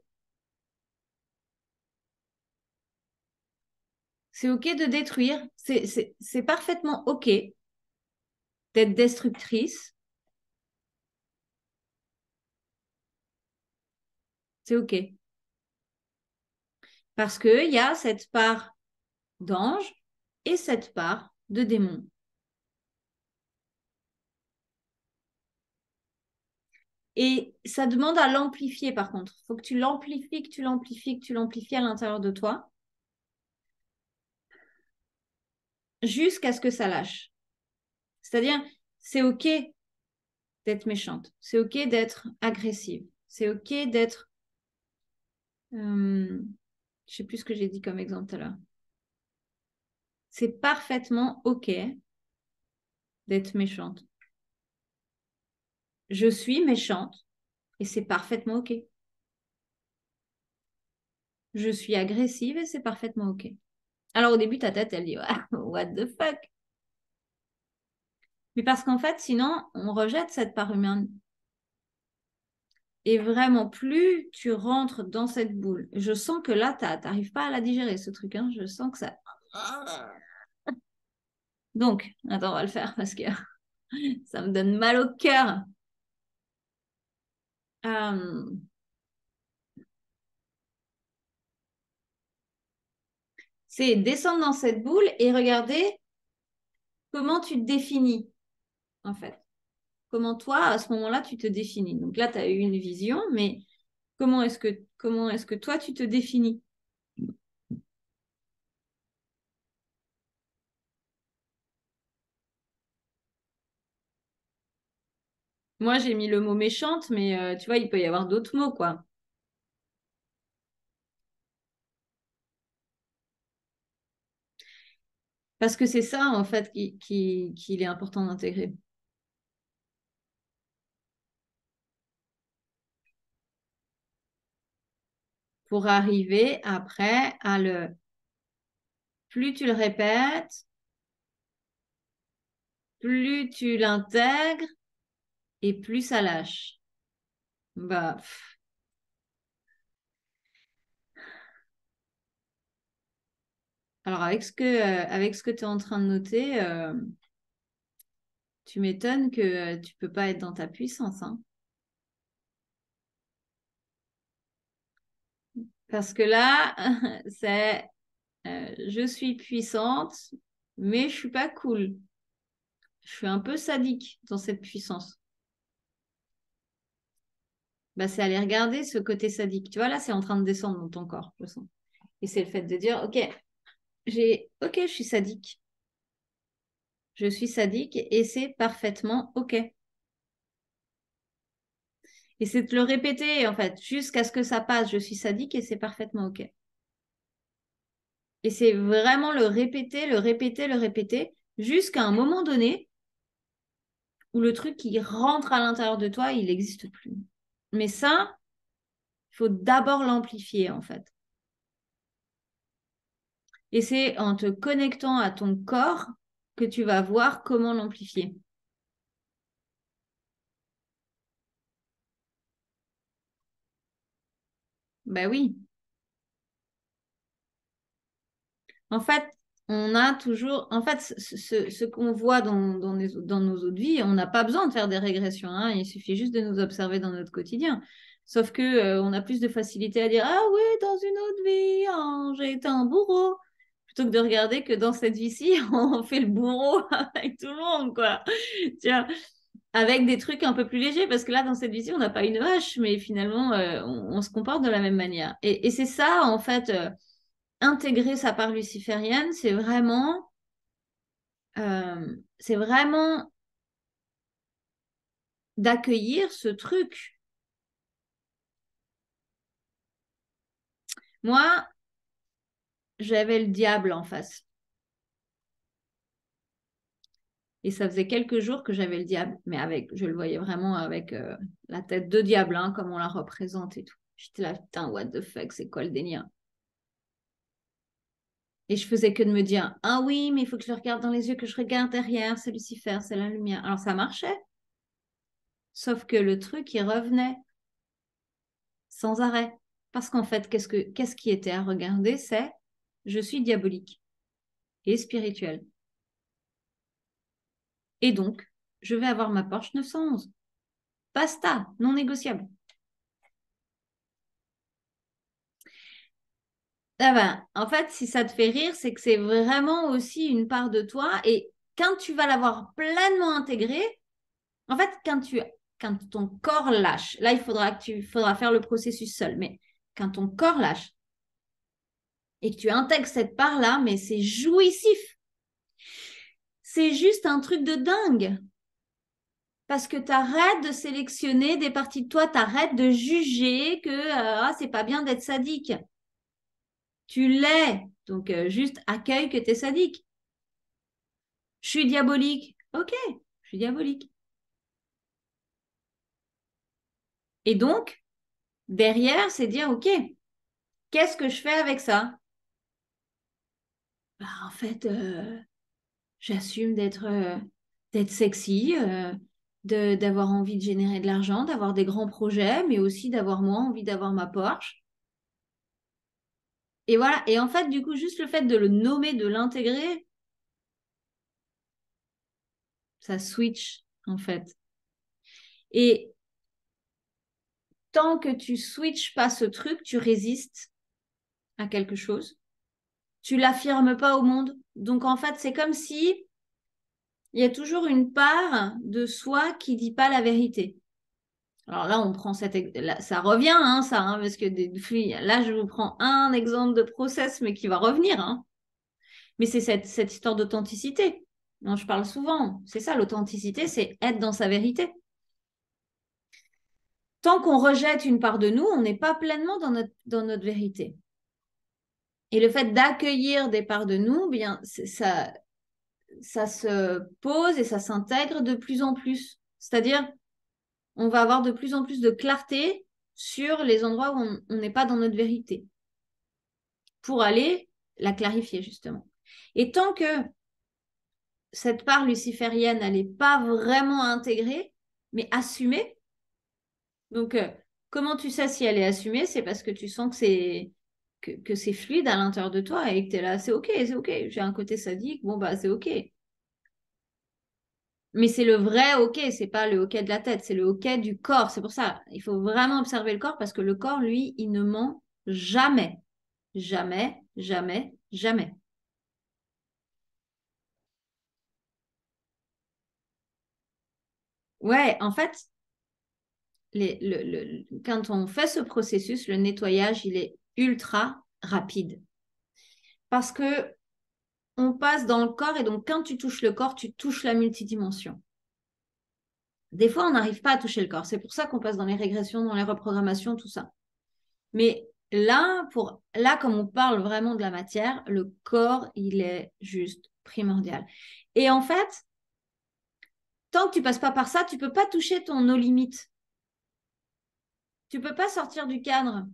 [SPEAKER 1] C'est OK de détruire. C'est parfaitement OK d'être destructrice. C'est OK. Parce qu'il y a cette part d'ange et cette part de démon. Et ça demande à l'amplifier par contre. Il faut que tu l'amplifies, que tu l'amplifies, que tu l'amplifies à l'intérieur de toi jusqu'à ce que ça lâche. C'est-à-dire, c'est OK d'être méchante. C'est OK d'être agressive. C'est OK d'être... je sais plus ce que j'ai dit comme exemple tout à l'heure. C'est parfaitement OK d'être méchante. Je suis méchante et c'est parfaitement OK. Je suis agressive et c'est parfaitement OK. Alors au début, ta tête, elle dit What the fuck? Mais parce qu'en fait, sinon, on rejette cette part humaine. Et vraiment, plus tu rentres dans cette boule, je sens que là, tu n'arrives pas à la digérer, ce truc. Hein. Je sens que ça... Donc, attends, on va le faire parce que ça me donne mal au cœur. Euh, c'est descendre dans cette boule et regarder comment tu te définis, en fait. Comment toi, à ce moment-là, tu te définis. Donc là, tu as eu une vision, mais comment est-ce que toi, tu te définis? Moi, j'ai mis le mot méchante, mais tu vois, il peut y avoir d'autres mots, quoi. Parce que c'est ça, en fait, qu'il est important d'intégrer. Pour arriver après à le... Plus tu le répètes, plus tu l'intègres et plus ça lâche. Bah, alors, avec ce que tu es en train de noter, tu m'étonnes que tu peux pas être dans ta puissance, hein. Parce que là, c'est je suis puissante, mais je suis pas cool. Je suis un peu sadique dans cette puissance. Bah, c'est aller regarder ce côté sadique. Tu vois, là, c'est en train de descendre dans ton corps, je sens. Et c'est le fait de dire, OK, je suis sadique. Je suis sadique et c'est parfaitement OK. Et c'est de le répéter, en fait, jusqu'à ce que ça passe. Je suis sadique et c'est parfaitement OK. Et c'est vraiment le répéter, le répéter, le répéter, jusqu'à un moment donné où le truc qui rentre à l'intérieur de toi, il n'existe plus. Mais ça, il faut d'abord l'amplifier, en fait. Et c'est en te connectant à ton corps que tu vas voir comment l'amplifier. Ben oui. En fait, on a toujours, en fait, ce qu'on voit dans nos autres vies, on n'a pas besoin de faire des régressions, hein. Il suffit juste de nous observer dans notre quotidien. Sauf que on a plus de facilité à dire, ah oui, dans une autre vie, hein, j'ai été un bourreau, plutôt que de regarder que dans cette vie-ci, on fait le bourreau avec tout le monde, quoi. Tiens, avec des trucs un peu plus légers, parce que là, dans cette vie-ci, on n'a pas une vache, mais finalement, on se comporte de la même manière. Et c'est ça, en fait. Intégrer sa part luciférienne, c'est vraiment d'accueillir ce truc. Moi, j'avais le diable en face. Et ça faisait quelques jours que j'avais le diable, mais je le voyais vraiment avec la tête de diable, hein, comme on la représente et tout. J'étais là, putain, what the fuck, c'est quoi le délire? Et je faisais que de me dire, ah oui, mais il faut que je le regarde dans les yeux, que je regarde derrière, c'est Lucifer, c'est la lumière. Alors ça marchait, sauf que le truc, il revenait. sans arrêt. Parce qu'en fait, qu'est-ce qui était à regarder? C'est je suis diabolique et spirituel. Et donc, je vais avoir ma Porsche 911. Basta, non négociable. Ah ben, en fait, si ça te fait rire, c'est que c'est vraiment aussi une part de toi. Et quand tu vas l'avoir pleinement intégrée, en fait, quand ton corps lâche, là, faudra faire le processus seul. Mais quand ton corps lâche et que tu intègres cette part-là, mais c'est jouissif. C'est juste un truc de dingue. Parce que tu arrêtes de sélectionner des parties de toi, tu arrêtes de juger que c'est pas bien d'être sadique. Tu l'es. Donc, juste accueille que tu es sadique. Je suis diabolique. Ok, je suis diabolique. Et donc, derrière, c'est dire, ok, qu'est-ce que je fais avec ça? Bah, en fait, j'assume d'être sexy, d'avoir envie de générer de l'argent, d'avoir des grands projets, mais aussi d'avoir moi envie d'avoir ma Porsche. Et voilà. Et en fait, du coup, juste le fait de le nommer, de l'intégrer, ça switch, en fait. Et tant que tu switches pas ce truc, tu résistes à quelque chose. Tu l'affirmes pas au monde. Donc, en fait, c'est comme si il y a toujours une part de soi qui dit pas la vérité. Alors là, on prend ça revient, hein, ça, hein, parce que là, je vous prends un exemple de process, mais qui va revenir, hein. Mais c'est cette histoire d'authenticité dont je parle souvent. C'est ça, l'authenticité, c'est être dans sa vérité. Tant qu'on rejette une part de nous, on n'est pas pleinement dans notre vérité. Et le fait d'accueillir des parts de nous, bien, ça se pose et ça s'intègre de plus en plus. C'est-à-dire, on va avoir de plus en plus de clarté sur les endroits où on n'est pas dans notre vérité pour aller la clarifier, justement. Et tant que cette part luciférienne, elle n'est pas vraiment intégrée, mais assumée, donc comment tu sais si elle est assumée? C'est parce que tu sens que c'est fluide à l'intérieur de toi et que tu es là, c'est OK, j'ai un côté sadique, bon, bah, c'est OK. Mais c'est le vrai OK, c'est pas le OK de la tête, c'est le OK du corps. C'est pour ça, il faut vraiment observer le corps parce que le corps, lui, il ne ment jamais. Jamais, jamais, jamais. Ouais, en fait, quand on fait ce processus, le nettoyage, il est ultra rapide. Parce que on passe dans le corps et donc quand tu touches le corps, tu touches la multidimension. Des fois, on n'arrive pas à toucher le corps. C'est pour ça qu'on passe dans les régressions, dans les reprogrammations, tout ça. Mais là, comme on parle vraiment de la matière, le corps, il est juste primordial. Et en fait, tant que tu passes pas par ça, tu peux pas toucher ton no limite. Tu peux pas sortir du cadre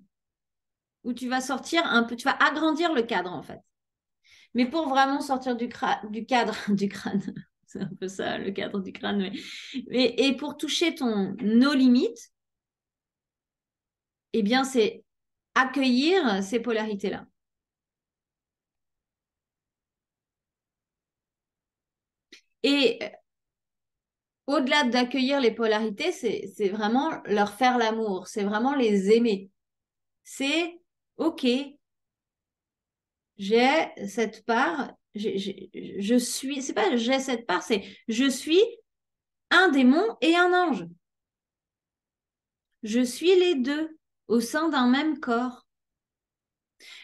[SPEAKER 1] où tu vas sortir un peu, tu vas agrandir le cadre en fait. Mais pour vraiment sortir du cadre du crâne, c'est un peu ça le cadre du crâne, et pour toucher ton no limites, eh bien c'est accueillir ces polarités-là. Et au-delà d'accueillir les polarités, c'est vraiment leur faire l'amour, c'est vraiment les aimer. C'est OK, j'ai cette part, je suis, c'est pas j'ai cette part, c'est je suis un démon et un ange. Je suis les deux au sein d'un même corps.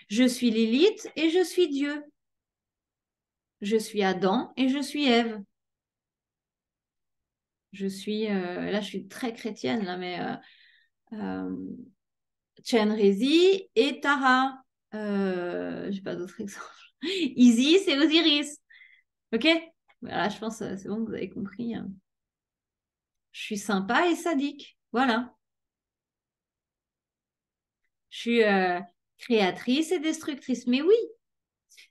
[SPEAKER 1] Je suis Lilith et je suis Dieu. Je suis Adam et je suis Ève. Je suis, là je suis très chrétienne, là, mais euh, Chenrezi et Tara. J'ai pas d'autres exemples. Isis et Osiris. Ok? Voilà, je pense c'est bon que vous avez compris, hein. Je suis sympa et sadique. Voilà. Je suis créatrice et destructrice. Mais oui,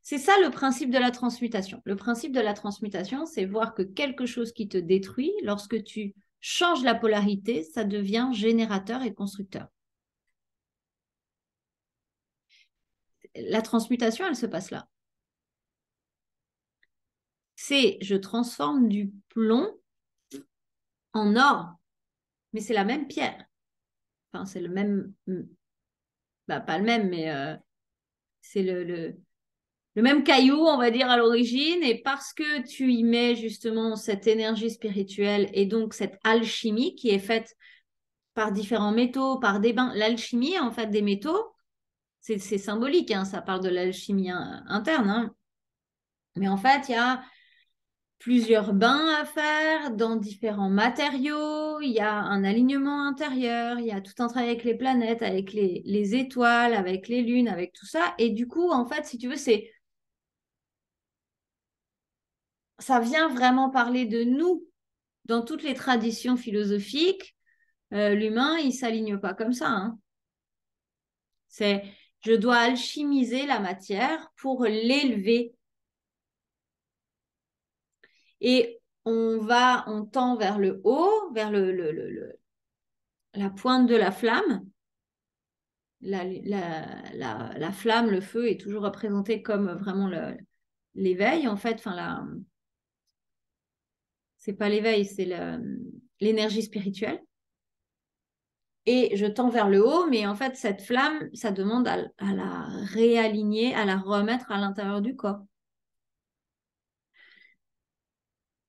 [SPEAKER 1] c'est ça le principe de la transmutation. Le principe de la transmutation, c'est voir que quelque chose qui te détruit, lorsque tu changes la polarité, ça devient générateur et constructeur. la transmutation, elle se passe là. C'est je transforme du plomb en or, mais c'est la même pierre. Enfin, c'est le même, bah, pas le même, mais c'est le même caillou, on va dire, à l'origine. Et parce que tu y mets justement cette énergie spirituelle et donc cette alchimie qui est faite par différents métaux, par des bains. L'alchimie, en fait, des métaux, c'est symbolique, hein, ça parle de l'alchimie interne. Hein. Mais en fait, il y a plusieurs bains à faire dans différents matériaux, il y a un alignement intérieur, il y a tout un travail avec les planètes, avec les étoiles, avec les lunes, avec tout ça. Et du coup, en fait, si tu veux, ça vient vraiment parler de nous. Dans toutes les traditions philosophiques, l'humain, il ne s'aligne pas comme ça. Hein. C'est je dois alchimiser la matière pour l'élever. Et on tend vers le haut, vers la pointe de la flamme. La flamme, le feu est toujours représenté comme vraiment l'éveil, en fait. Enfin, c'est pas l'éveil, c'est l'énergie spirituelle. Et je tends vers le haut, mais en fait, cette flamme, ça demande à la réaligner, à la remettre à l'intérieur du corps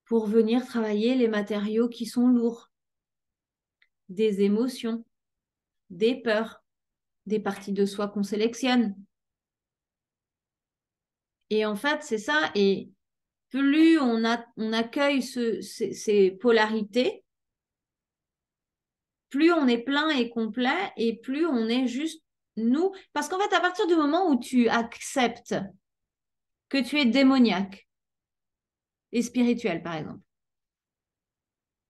[SPEAKER 1] pour venir travailler les matériaux qui sont lourds, des émotions, des peurs, des parties de soi qu'on sélectionne. Et en fait, c'est ça. Et plus on accueille ces polarités, plus on est plein et complet et plus on est juste nous. Parce qu'en fait, à partir du moment où tu acceptes que tu es démoniaque et spirituel, par exemple,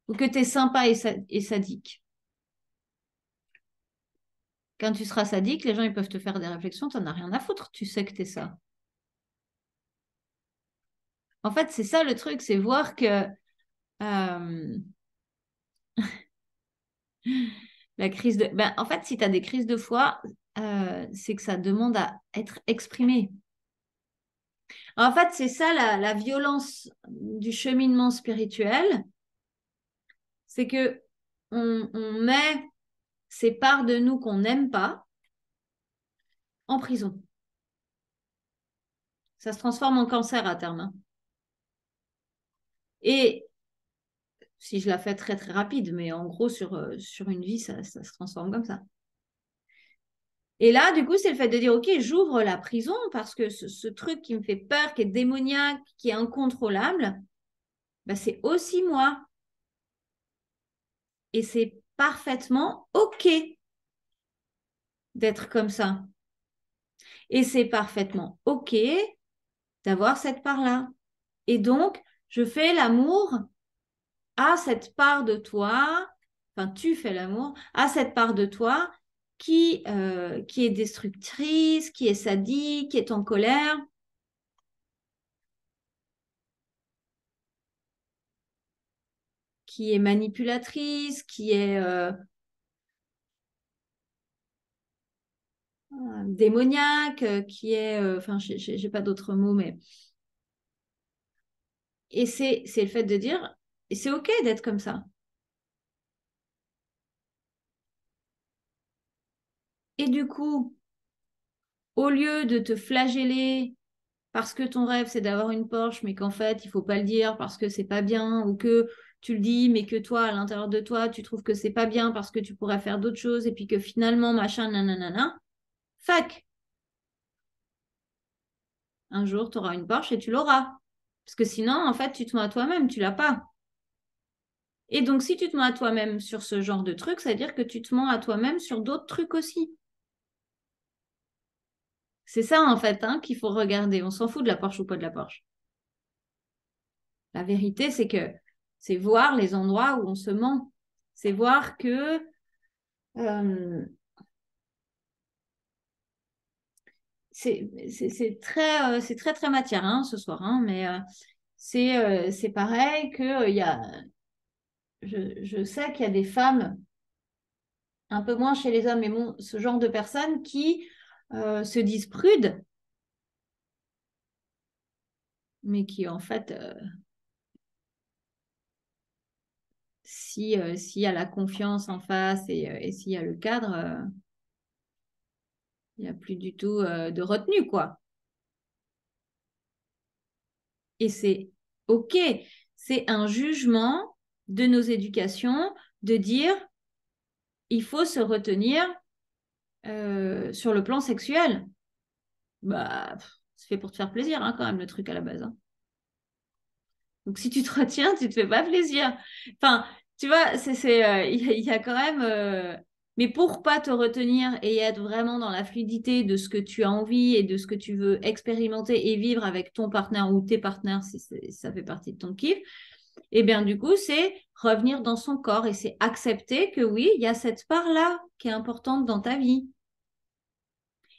[SPEAKER 1] ou que tu es sympa et sadique, quand tu seras sadique, les gens ils peuvent te faire des réflexions, tu n'en as rien à foutre, tu sais que tu es ça. En fait, c'est ça le truc, c'est voir que la crise de... Ben, en fait, si tu as des crises de foi, c'est que ça demande à être exprimé. En fait, c'est ça la violence du cheminement spirituel, c'est que on met ces parts de nous qu'on n'aime pas en prison. Ça se transforme en cancer à terme. Hein. Et si je la fais très très rapide, mais en gros sur une vie, ça se transforme comme ça. Et là, du coup, c'est le fait de dire, OK, j'ouvre la prison parce que ce truc qui me fait peur, qui est démoniaque, qui est incontrôlable, ben, c'est aussi moi. Et c'est parfaitement OK d'être comme ça. Et c'est parfaitement OK d'avoir cette part-là. Et donc, je fais l'amour à cette part de toi, enfin, tu fais l'amour à cette part de toi qui est destructrice, qui est sadique, qui est en colère. Qui est manipulatrice, qui est démoniaque, qui est, enfin, j'ai pas d'autres mots, mais et c'est le fait de dire, et c'est ok d'être comme ça. Et du coup, au lieu de te flageller parce que ton rêve c'est d'avoir une Porsche, mais qu'en fait il faut pas le dire parce que c'est pas bien, ou que tu le dis, mais que toi à l'intérieur de toi tu trouves que c'est pas bien parce que tu pourrais faire d'autres choses, et puis que finalement machin nanana, fuck, un jour tu auras une Porsche et tu l'auras. Parce que sinon, en fait, tu te mens à toi-même, tu l'as pas. Et donc, si tu te mens à toi-même sur ce genre de truc, ça veut dire que tu te mens à toi-même sur d'autres trucs aussi. C'est ça, en fait, hein, qu'il faut regarder. On s'en fout de la Porsche ou pas de la Porsche. La vérité, c'est que c'est voir les endroits où on se ment. C'est voir que c'est très, très matière hein, ce soir. Hein, mais c'est pareil que il y a, je sais qu'il y a des femmes, un peu moins chez les hommes, mais bon, ce genre de personnes qui se disent prudes mais qui en fait, s'il y a la confiance en face et s'il y a le cadre, il n'y a plus du tout de retenue, quoi. Et c'est OK, c'est un jugement de nos éducations de dire il faut se retenir sur le plan sexuel. Bah, c'est fait pour te faire plaisir, hein, quand même, le truc à la base, hein. Donc, si tu te retiens, tu te fais pas plaisir. Enfin, tu vois, il y a quand même. Mais pour pas te retenir et être vraiment dans la fluidité de ce que tu as envie et de ce que tu veux expérimenter et vivre avec ton partenaire ou tes partenaires, si ça fait partie de ton kiff, et bien du coup, c'est revenir dans son corps et c'est accepter que oui, il y a cette part-là qui est importante dans ta vie.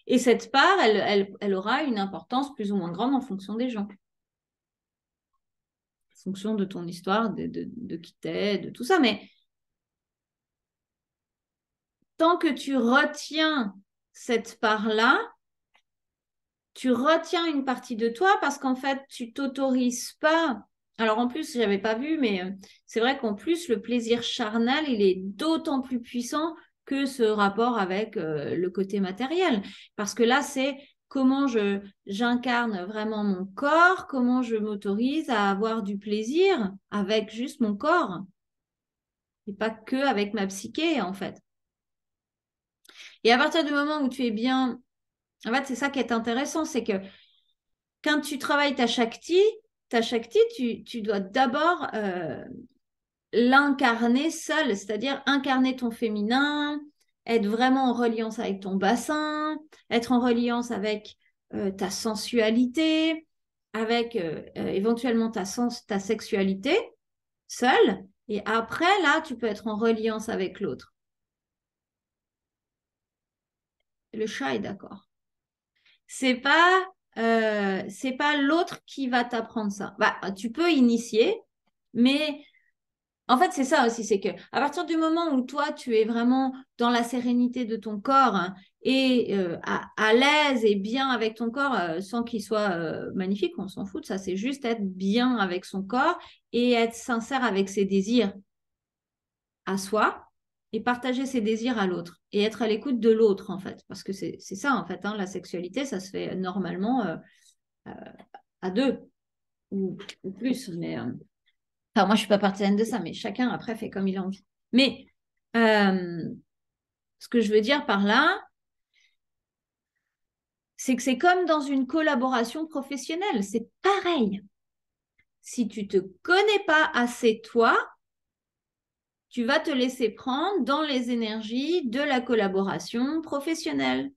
[SPEAKER 1] Et cette part, elle aura une importance plus ou moins grande en fonction des gens, en fonction de ton histoire, de qui t'es, de tout ça. Mais tant que tu retiens cette part-là, tu retiens une partie de toi parce qu'en fait, tu t'autorises pas. Alors en plus, j'avais pas vu, mais c'est vrai qu'en plus, le plaisir charnel, il est d'autant plus puissant que ce rapport avec le côté matériel. Parce que là, c'est comment j'incarne vraiment mon corps, comment je m'autorise à avoir du plaisir avec juste mon corps et pas que avec ma psyché, en fait. Et à partir du moment où tu es bien, en fait, c'est ça qui est intéressant, c'est que quand tu travailles ta Shakti, tu dois d'abord l'incarner seul, c'est-à-dire incarner ton féminin, être vraiment en reliance avec ton bassin, être en reliance avec ta sensualité, avec éventuellement ta sexualité seule. Et après, là, tu peux être en reliance avec l'autre. Le chat est d'accord. C'est pas l'autre qui va t'apprendre ça. Bah, tu peux initier, mais en fait, c'est ça aussi, c'est que à partir du moment où toi, tu es vraiment dans la sérénité de ton corps, hein, et à l'aise et bien avec ton corps, sans qu'il soit magnifique, on s'en fout de ça. C'est juste être bien avec son corps et être sincère avec ses désirs à soi et partager ses désirs à l'autre et être à l'écoute de l'autre, en fait. Parce que c'est ça, en fait, hein, la sexualité, ça se fait normalement euh, à deux ou plus. Mais, enfin, moi, je suis pas partisane de ça, mais chacun, après, fait comme il a envie. Mais euh, ce que je veux dire par là, c'est que c'est comme dans une collaboration professionnelle. C'est pareil. Si tu te connais pas assez toi, tu vas te laisser prendre dans les énergies de la collaboration professionnelle,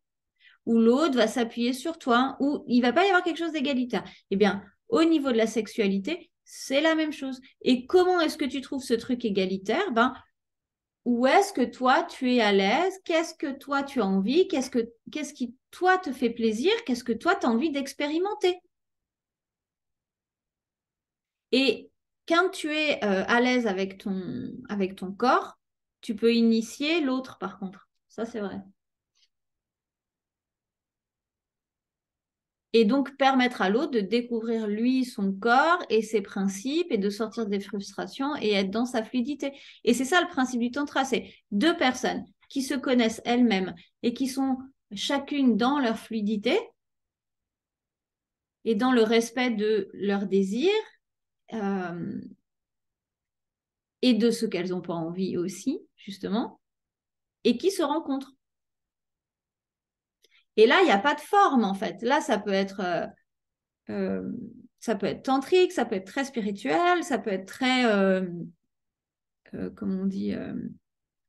[SPEAKER 1] où l'autre va s'appuyer sur toi, où il va pas y avoir quelque chose d'égalitaire. Eh bien, au niveau de la sexualité, c'est la même chose. Et comment est-ce que tu trouves ce truc égalitaire? Ben, où est-ce que toi, tu es à l'aise? Qu'est-ce que toi, tu as envie? Qu'est-ce qui, toi, te fait plaisir? Qu'est-ce que toi, tu as envie d'expérimenter? Et quand tu es à l'aise avec ton corps, tu peux initier l'autre, par contre. Ça, c'est vrai. Et donc permettre à l'autre de découvrir lui, son corps et ses principes et de sortir des frustrations et être dans sa fluidité. Et c'est ça le principe du tantra, c'est deux personnes qui se connaissent elles-mêmes et qui sont chacune dans leur fluidité et dans le respect de leurs désirs euh, et de ce qu'elles n'ont pas envie aussi, justement, et qui se rencontrent. Et là, il n'y a pas de forme, en fait. Là, euh, ça peut être tantrique, ça peut être très spirituel, ça peut être très, comme on dit,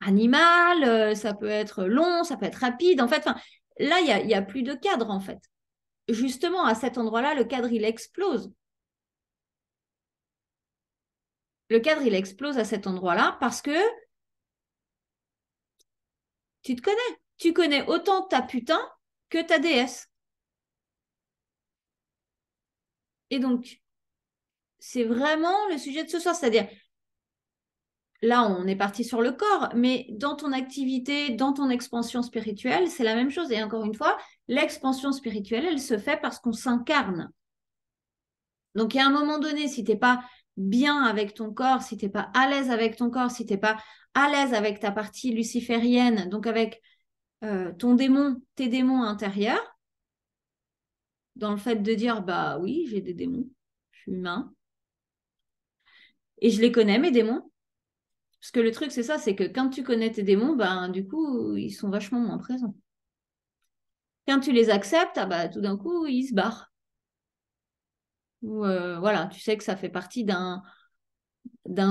[SPEAKER 1] animal, ça peut être long, ça peut être rapide. En fait, là, il y a plus de cadre, en fait. Justement, à cet endroit-là, le cadre, il explose. Le cadre, il explose à cet endroit-là parce que tu te connais. Tu connais autant ta putain que ta déesse. Et donc, c'est vraiment le sujet de ce soir, c'est-à-dire, là, on est parti sur le corps, mais dans ton activité, dans ton expansion spirituelle, c'est la même chose. Et encore une fois, l'expansion spirituelle, elle se fait parce qu'on s'incarne. Donc, il y a un moment donné, si tu n'es pas bien avec ton corps, si tu n'es pas à l'aise avec ton corps, si tu n'es pas à l'aise avec ta partie luciférienne, donc avec ton démon, tes démons intérieurs, dans le fait de dire, bah oui, j'ai des démons, je suis humain, et je les connais, mes démons. Parce que le truc, c'est ça, c'est que quand tu connais tes démons, ben, du coup, ils sont vachement moins présents. Quand tu les acceptes, ah bah, tout d'un coup, ils se barrent. Ou, voilà, tu sais que ça fait partie d'un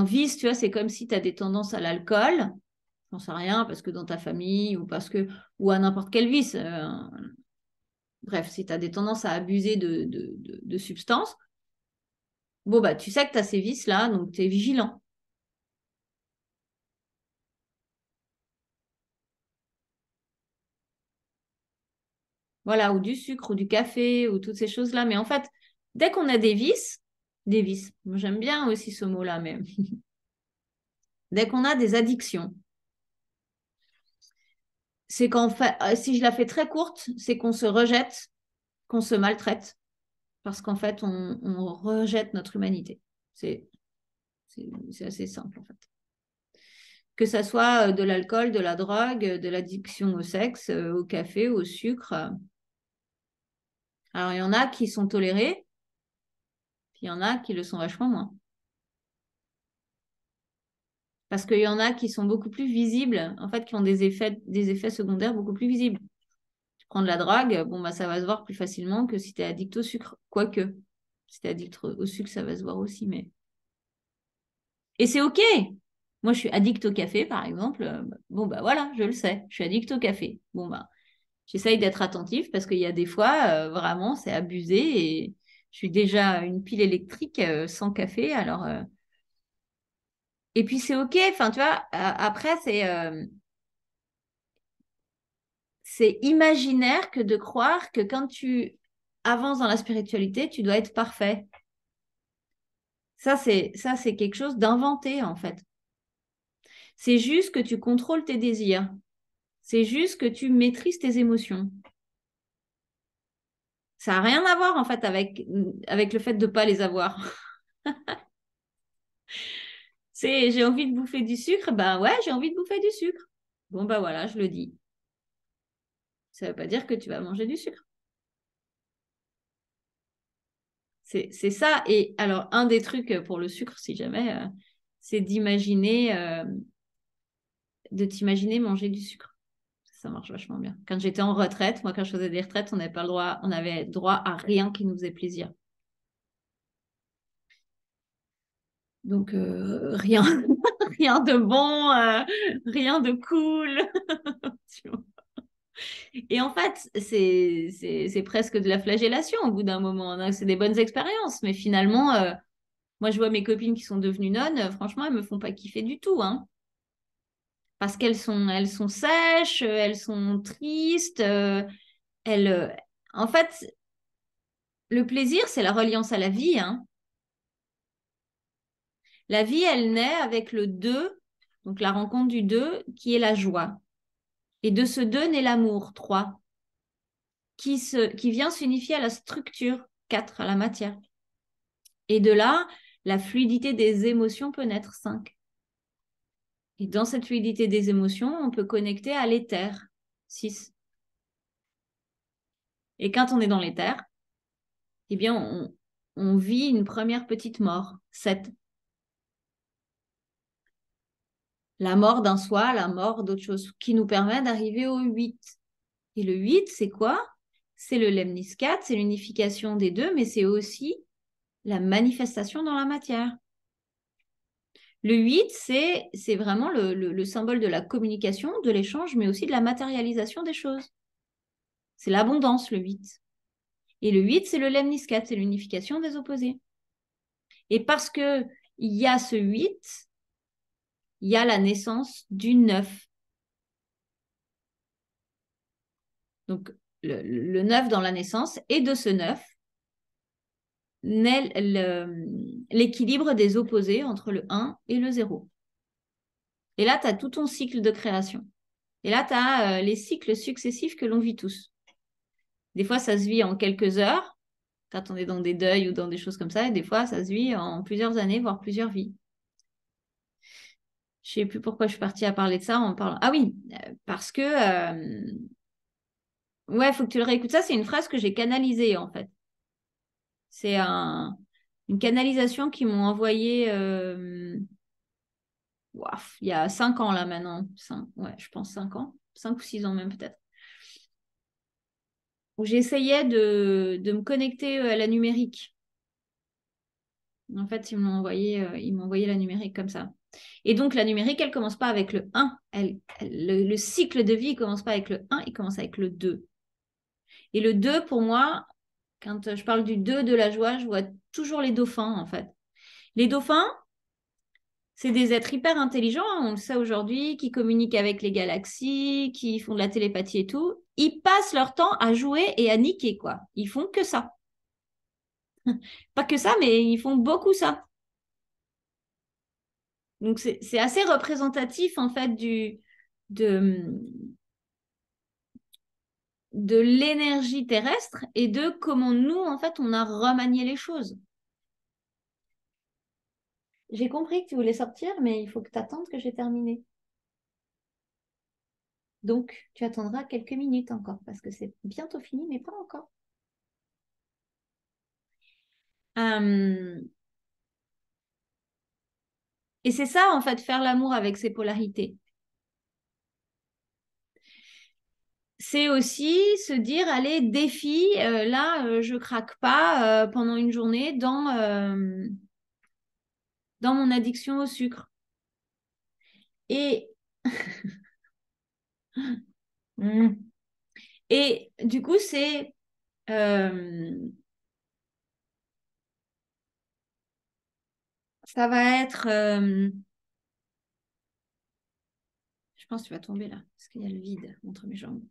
[SPEAKER 1] vice, tu vois, c'est comme si tu as des tendances à l'alcool, j'en sais rien, parce que dans ta famille, ou parce que, ou à n'importe quel vice. Bref, si tu as des tendances à abuser de substances, bon, bah, tu sais que tu as ces vices-là, donc tu es vigilant. Voilà, ou du sucre, ou du café, ou toutes ces choses-là. Mais en fait, dès qu'on a des vices, moi, j'aime bien aussi ce mot-là, mais dès qu'on a des addictions, c'est qu'en fait, si je la fais très courte, c'est qu'on se rejette, qu'on se maltraite, parce qu'en fait, on rejette notre humanité. C'est c'est assez simple, en fait. Que ça soit de l'alcool, de la drogue, de l'addiction au sexe, au café, au sucre. Alors, il y en a qui sont tolérés, puis il y en a qui le sont vachement moins. Parce qu'il y en a qui sont beaucoup plus visibles, en fait, qui ont des effets secondaires beaucoup plus visibles. Tu prends de la drogue, bon, bah, ça va se voir plus facilement que si tu es addict au sucre. Quoique, si tu es addict au sucre, ça va se voir aussi. Mais... Et c'est OK. Moi, je suis addict au café, par exemple. Bon, bah voilà, je le sais. Je suis addict au café. Bon, bah, j'essaye d'être attentif parce qu'il y a des fois, vraiment, c'est abusé et je suis déjà une pile électrique sans café. Alors, et puis c'est OK. Enfin, tu vois, après, c'est imaginaire que de croire que quand tu avances dans la spiritualité, tu dois être parfait. Ça, c'est quelque chose d'inventé, en fait. C'est juste que tu contrôles tes désirs. C'est juste que tu maîtrises tes émotions. Ça n'a rien à voir, en fait, avec le fait de ne pas les avoir. C'est j'ai envie de bouffer du sucre, ben ouais, j'ai envie de bouffer du sucre. Bon, bah voilà, je le dis. Ça ne veut pas dire que tu vas manger du sucre. C'est ça. Et alors, un des trucs pour le sucre, si jamais, c'est de t'imaginer manger du sucre. Ça marche vachement bien. Quand j'étais en retraite, moi, quand je faisais des retraites, on n'avait pas le droit, on avait droit à rien qui nous faisait plaisir. Donc, rien, rien de bon, rien de cool. Tu vois. Et en fait, c'est presque de la flagellation au bout d'un moment, hein. C'est des bonnes expériences, mais finalement, moi, je vois mes copines qui sont devenues nonnes, franchement, elles me font pas kiffer du tout, hein. Parce elles sont sèches, elles sont tristes, elles, en fait, le plaisir, c'est la reliance à la vie, hein. La vie, elle naît avec le 2, donc la rencontre du 2, qui est la joie. Et de ce 2 naît l'amour, 3, qui vient s'unifier à la structure, 4, à la matière. Et de là, la fluidité des émotions peut naître, 5. Et dans cette fluidité des émotions, on peut connecter à l'éther, 6. Et quand on est dans l'éther, eh bien, on vit une première petite mort, 7. La mort d'un soi, la mort d'autre chose, qui nous permet d'arriver au 8. Et le 8, c'est quoi? C'est le lemniscat, c'est l'unification des deux, mais c'est aussi la manifestation dans la matière. Le 8, c'est vraiment le symbole de la communication, de l'échange, mais aussi de la matérialisation des choses. C'est l'abondance, le 8. Et le 8, c'est le lemniscat, c'est l'unification des opposés. Et parce qu'il y a ce 8, il y a la naissance du 9. Donc, le 9 dans la naissance, et de ce 9 naît l'équilibre des opposés entre le 1 et le 0. Et là, tu as tout ton cycle de création. Et là, tu as les cycles successifs que l'on vit tous. Des fois, ça se vit en quelques heures. quand on est dans des deuils ou dans des choses comme ça. Et des fois, ça se vit en plusieurs années, voire plusieurs vies. Je sais plus pourquoi je suis partie à parler de ça en parlant. Ah oui, parce que ouais, il faut que tu le réécoutes. Ça, c'est une phrase que j'ai canalisée en fait. C'est une canalisation qu'ils m'ont envoyée il y a 5 ans là maintenant. Ouais, je pense 5 ans. 5 ou 6 ans même peut-être. Où j'essayais de me connecter à la numérique. En fait, ils m'ont envoyé la numérique comme ça. Et donc, la numérique, elle commence pas avec le 1. Le cycle de vie, il commence pas avec le 1, il commence avec le 2. Et le 2, pour moi, quand je parle du 2 de la joie, je vois toujours les dauphins, en fait. Les dauphins, c'est des êtres hyper intelligents, hein, on le sait aujourd'hui, qui communiquent avec les galaxies, qui font de la télépathie et tout. Ils passent leur temps à jouer et à niquer, quoi. Ils font que ça. Pas que ça, mais ils font beaucoup ça. Donc, c'est assez représentatif, en fait, de, de l'énergie terrestre et de comment nous, en fait, on a remanié les choses. J'ai compris que tu voulais sortir, mais il faut que tu attendes que j'ai terminé. Donc, tu attendras quelques minutes encore, parce que c'est bientôt fini, mais pas encore. Euh, Et c'est ça, en fait, faire l'amour avec ses polarités. C'est aussi se dire, allez, défi, là, je craque pas pendant une journée dans mon addiction au sucre. Et, Mm. Et du coup, euh, ça va être, je pense que tu vas tomber là, parce qu'il y a le vide entre mes jambes.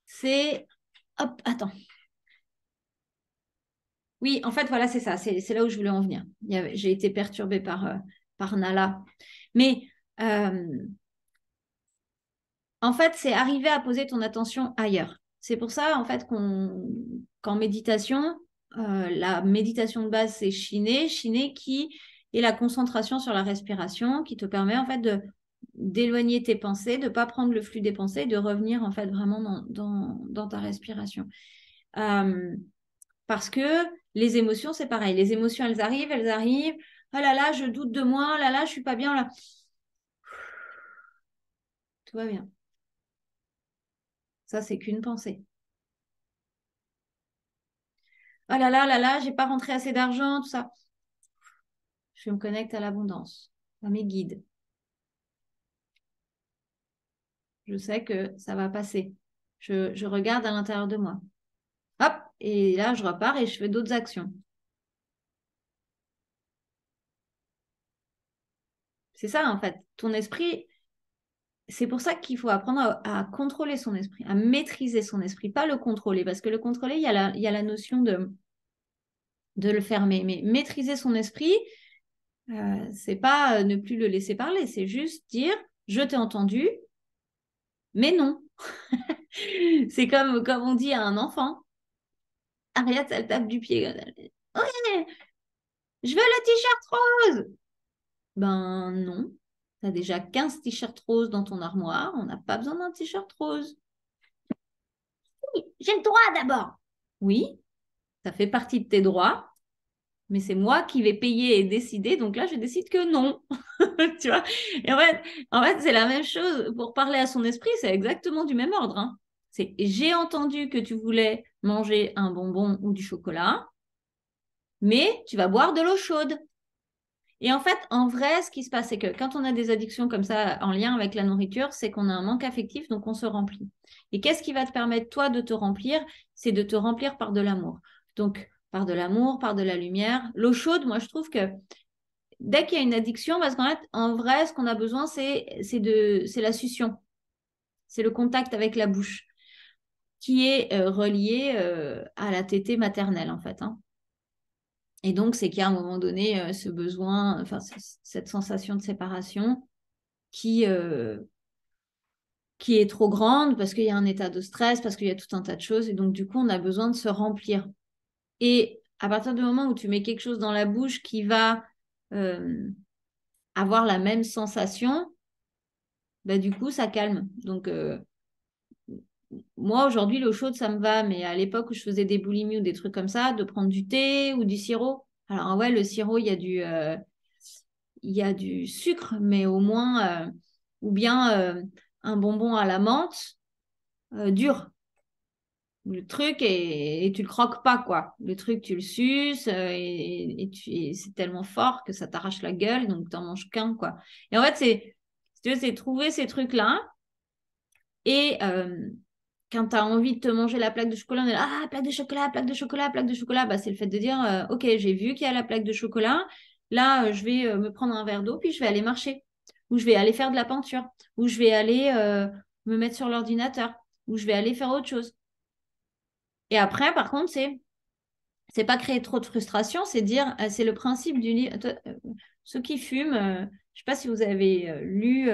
[SPEAKER 1] C'est, hop, attends. Oui, en fait, voilà, c'est ça. C'est là où je voulais en venir. J'ai été perturbée par Nala. Mais euh, en fait, c'est arriver à poser ton attention ailleurs. C'est pour ça, en fait, qu'en méditation, la méditation de base, c'est Shiné. Shiné qui est la concentration sur la respiration, qui te permet, en fait, d'éloigner tes pensées, de ne pas prendre le flux des pensées, de revenir, en fait, vraiment dans ta respiration. Euh, Parce que les émotions, c'est pareil. Les émotions, elles arrivent, elles arrivent. Oh là là, je doute de moi. Oh là là, je suis pas bien là. Tout va bien. Ça, c'est qu'une pensée. Oh là là, j'ai pas rentré assez d'argent, tout ça. Je me connecte à l'abondance, à mes guides. Je sais que ça va passer. Je regarde à l'intérieur de moi. Hop, et là, je repars et je fais d'autres actions. C'est ça, en fait. Ton esprit, c'est pour ça qu'il faut apprendre à contrôler son esprit, à maîtriser son esprit, pas le contrôler, parce que le contrôler, il y a la notion de le fermer. Mais maîtriser son esprit, c'est pas ne plus le laisser parler, c'est juste dire, je t'ai entendu, mais non. C'est comme on dit à un enfant. Ariette, elle tape du pied. Ouais, je veux le t-shirt rose. Ben non. Tu as déjà 15 t-shirts roses dans ton armoire. On n'a pas besoin d'un t-shirt rose. Oui, j'ai le droit d'abord. Oui, ça fait partie de tes droits, mais c'est moi qui vais payer et décider. Donc là, je décide que non. Tu vois? Et en fait, c'est la même chose. Pour parler à son esprit, c'est exactement du même ordre, hein. C'est j'ai entendu que tu voulais manger un bonbon ou du chocolat, mais tu vas boire de l'eau chaude. Et en fait, en vrai, ce qui se passe, c'est que quand on a des addictions comme ça en lien avec la nourriture, c'est qu'on a un manque affectif, donc on se remplit. Et qu'est-ce qui va te permettre, toi, de te remplir? C'est de te remplir par de l'amour. Donc, par de l'amour, par de la lumière. L'eau chaude, moi, je trouve que dès qu'il y a une addiction, parce qu'en fait, en vrai, ce qu'on a besoin, c'est la succion. C'est le contact avec la bouche qui est relié à la tétée maternelle, en fait, hein. Et donc, c'est qu'il y a à un moment donné ce besoin, enfin, cette sensation de séparation qui, euh, qui est trop grande parce qu'il y a un état de stress, parce qu'il y a tout un tas de choses. Et donc, du coup, on a besoin de se remplir. Et à partir du moment où tu mets quelque chose dans la bouche qui va avoir la même sensation, bah, du coup, ça calme. Donc, moi, aujourd'hui, l'eau chaude, ça me va. Mais à l'époque où je faisais des boulimies ou des trucs comme ça, de prendre du thé ou du sirop. Alors, ouais, le sirop, il y a du sucre, mais au moins, ou bien un bonbon à la menthe dur. Le truc, et tu le croques pas, quoi. Le truc, tu le suces et c'est tellement fort que ça t'arrache la gueule, donc t'en manges qu'un, quoi. Et en fait, si tu veux, c'est trouver ces trucs-là. Et quand tu as envie de te manger la plaque de chocolat, on est là, ah, plaque de chocolat, plaque de chocolat, plaque de chocolat. Bah, c'est le fait de dire, OK, j'ai vu qu'il y a la plaque de chocolat. Là, je vais me prendre un verre d'eau, puis je vais aller marcher. Ou je vais aller faire de la peinture. Ou je vais aller me mettre sur l'ordinateur. Ou je vais aller faire autre chose. Et après, par contre, c'est pas créer trop de frustration, c'est dire, c'est le principe du livre. Ceux qui fument, je sais pas si vous avez lu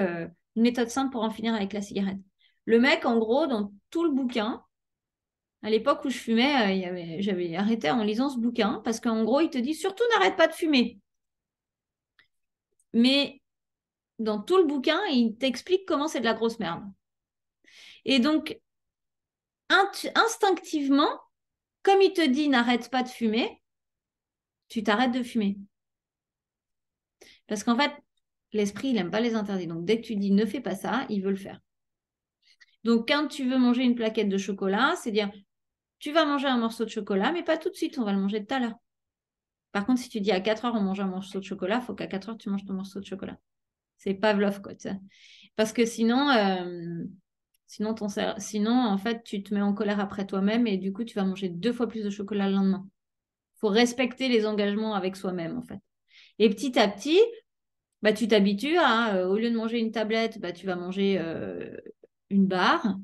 [SPEAKER 1] Une méthode simple pour en finir avec la cigarette. Le mec, en gros, dans tout le bouquin, à l'époque où je fumais, j'avais arrêté en lisant ce bouquin parce qu'en gros, il te dit surtout n'arrête pas de fumer. Mais dans tout le bouquin, il t'explique comment c'est de la grosse merde. Et donc, instinctivement, comme il te dit n'arrête pas de fumer, tu t'arrêtes de fumer. Parce qu'en fait, l'esprit, il n'aime pas les interdits. Donc, dès que tu dis ne fais pas ça, il veut le faire. Donc, quand tu veux manger une plaquette de chocolat, c'est dire tu vas manger un morceau de chocolat, mais pas tout de suite, on va le manger tout à l'heure. Par contre, si tu dis à 4 heures, on mange un morceau de chocolat, il faut qu'à 4 heures, tu manges ton morceau de chocolat. C'est Pavlov, quoi. Parce que sinon, en fait, tu te mets en colère après toi-même et du coup, tu vas manger 2 fois plus de chocolat le lendemain. Il faut respecter les engagements avec soi-même, en fait. Et petit à petit, bah, tu t'habitues à, au lieu de manger une tablette, bah, tu vas manger une barre.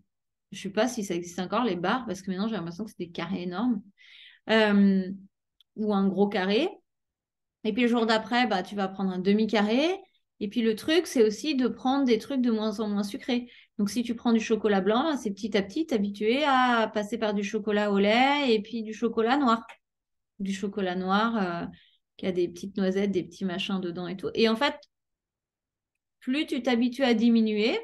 [SPEAKER 1] Je ne sais pas si ça existe encore, les barres, parce que maintenant, j'ai l'impression que c'est des carrés énormes. Ou un gros carré. Et puis le jour d'après, bah, tu vas prendre un demi-carré. Et puis le truc, c'est aussi de prendre des trucs de moins en moins sucrés. Donc si tu prends du chocolat blanc, c'est petit à petit t'habituer à passer par du chocolat au lait et puis du chocolat noir. Du chocolat noir qui a des petites noisettes, des petits machins dedans et tout. Et en fait, plus tu t'habitues à diminuer,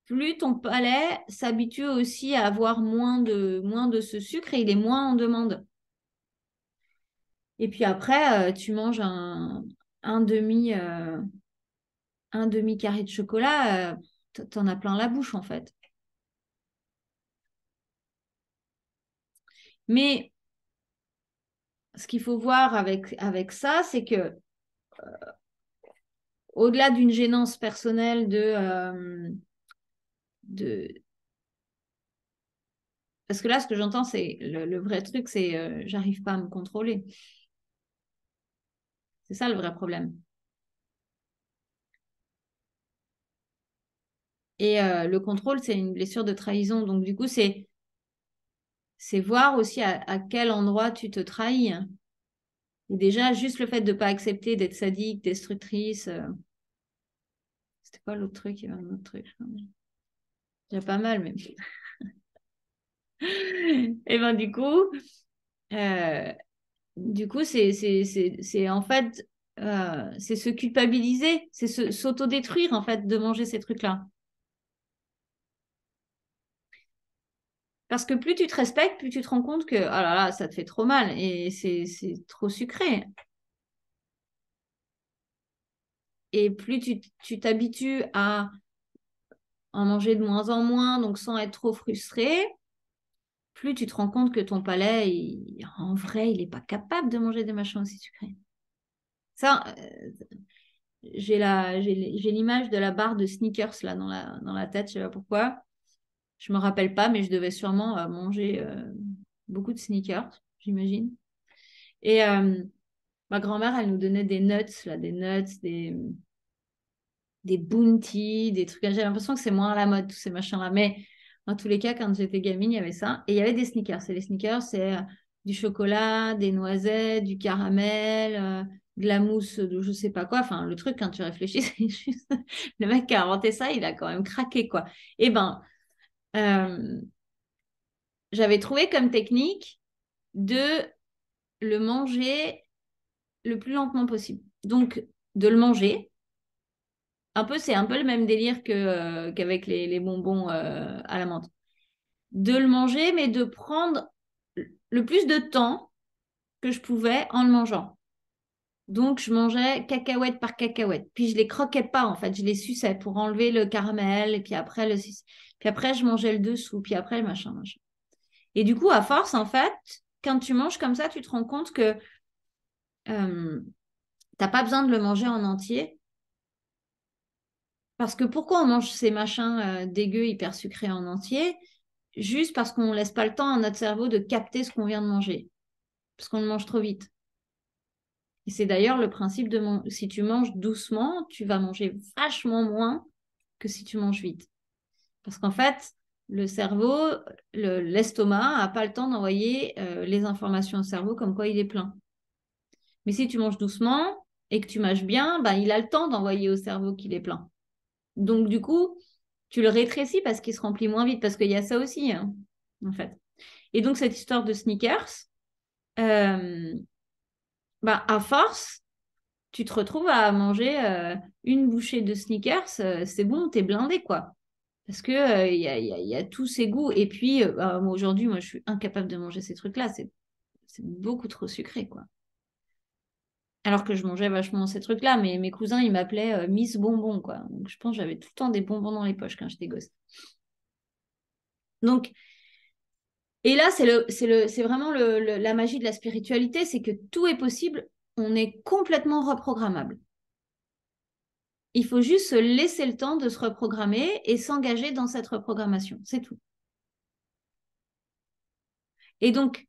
[SPEAKER 1] plus ton palais s'habitue aussi à avoir moins de ce sucre et il est moins en demande. Et puis après, tu manges un demi, un demi-carré de chocolat, t'en as plein la bouche en fait. Mais ce qu'il faut voir avec ça, c'est que au-delà d'une gênance personnelle de... Parce que là, ce que j'entends, c'est le vrai truc, c'est j'arrive pas à me contrôler. C'est ça le vrai problème. Et le contrôle, c'est une blessure de trahison. Donc du coup, c'est voir aussi à quel endroit tu te trahis. Et déjà, juste le fait de ne pas accepter d'être sadique, destructrice. C'était quoi l'autre truc? Il y avait un autre truc. Déjà pas mal, mais. Et ben du coup, c'est en fait, c'est se culpabiliser, c'est s'autodétruire en fait de manger ces trucs-là. Parce que plus tu te respectes, plus tu te rends compte que, oh là là, ça te fait trop mal et c'est trop sucré. Et plus tu t'habitues à en manger de moins en moins, donc sans être trop frustré, plus tu te rends compte que ton palais, en vrai, il n'est pas capable de manger des machins aussi sucrés. Ça, j'ai l'image de la barre de Snickers là dans la tête, je sais pas pourquoi. Je me rappelle pas, mais je devais sûrement manger beaucoup de Snickers, j'imagine. Et ma grand-mère, elle nous donnait des nuts, là, des Bounty, des trucs. J'ai l'impression que c'est moins à la mode, tous ces machins-là. Mais dans tous les cas, quand j'étais gamine, il y avait ça. Et il y avait des sneakers. Et les sneakers, c'est du chocolat, des noisettes, du caramel, de la mousse de je sais pas quoi. Enfin, le truc, quand tu réfléchis, c'est juste... Le mec qui a inventé ça, il a quand même craqué, quoi. Et ben, j'avais trouvé comme technique de le manger le plus lentement possible. Donc, de le manger, c'est un peu le même délire qu'avec les bonbons à la menthe. De le manger, mais de prendre le plus de temps que je pouvais en le mangeant. Donc, je mangeais cacahuète par cacahuète. Puis, je les croquais pas, en fait. Je les suçais pour enlever le caramel. Et puis après, puis après, je mangeais le dessous. Puis après, le machin, machin. Et du coup, à force, en fait, quand tu manges comme ça, tu te rends compte que t'as pas besoin de le manger en entier. Parce que pourquoi on mange ces machins dégueux, hyper sucrés en entier? Juste parce qu'on ne laisse pas le temps à notre cerveau de capter ce qu'on vient de manger. Parce qu'on le mange trop vite. Et c'est d'ailleurs le principe de si tu manges doucement, tu vas manger vachement moins que si tu manges vite. Parce qu'en fait, le cerveau, l'estomac n'a pas le temps d'envoyer les informations au cerveau comme quoi il est plein. Mais si tu manges doucement et que tu mâches bien, bah, il a le temps d'envoyer au cerveau qu'il est plein. Donc, du coup, tu le rétrécis parce qu'il se remplit moins vite, parce qu'il y a ça aussi, hein, en fait. Et donc, cette histoire de sneakers, bah, à force, tu te retrouves à manger une bouchée de sneakers, c'est bon, t'es blindé, quoi. Parce que y a tous ces goûts. Et puis, aujourd'hui, moi, je suis incapable de manger ces trucs-là. C'est beaucoup trop sucré, quoi. Alors que je mangeais vachement ces trucs-là, mais mes cousins, ils m'appelaient Miss Bonbon, quoi. Donc, je pense que j'avais tout le temps des bonbons dans les poches quand j'étais gosse. Donc, et là, c'est vraiment la magie de la spiritualité, c'est que tout est possible, on est complètement reprogrammable. Il faut juste se laisser le temps de se reprogrammer et s'engager dans cette reprogrammation, c'est tout. Et donc,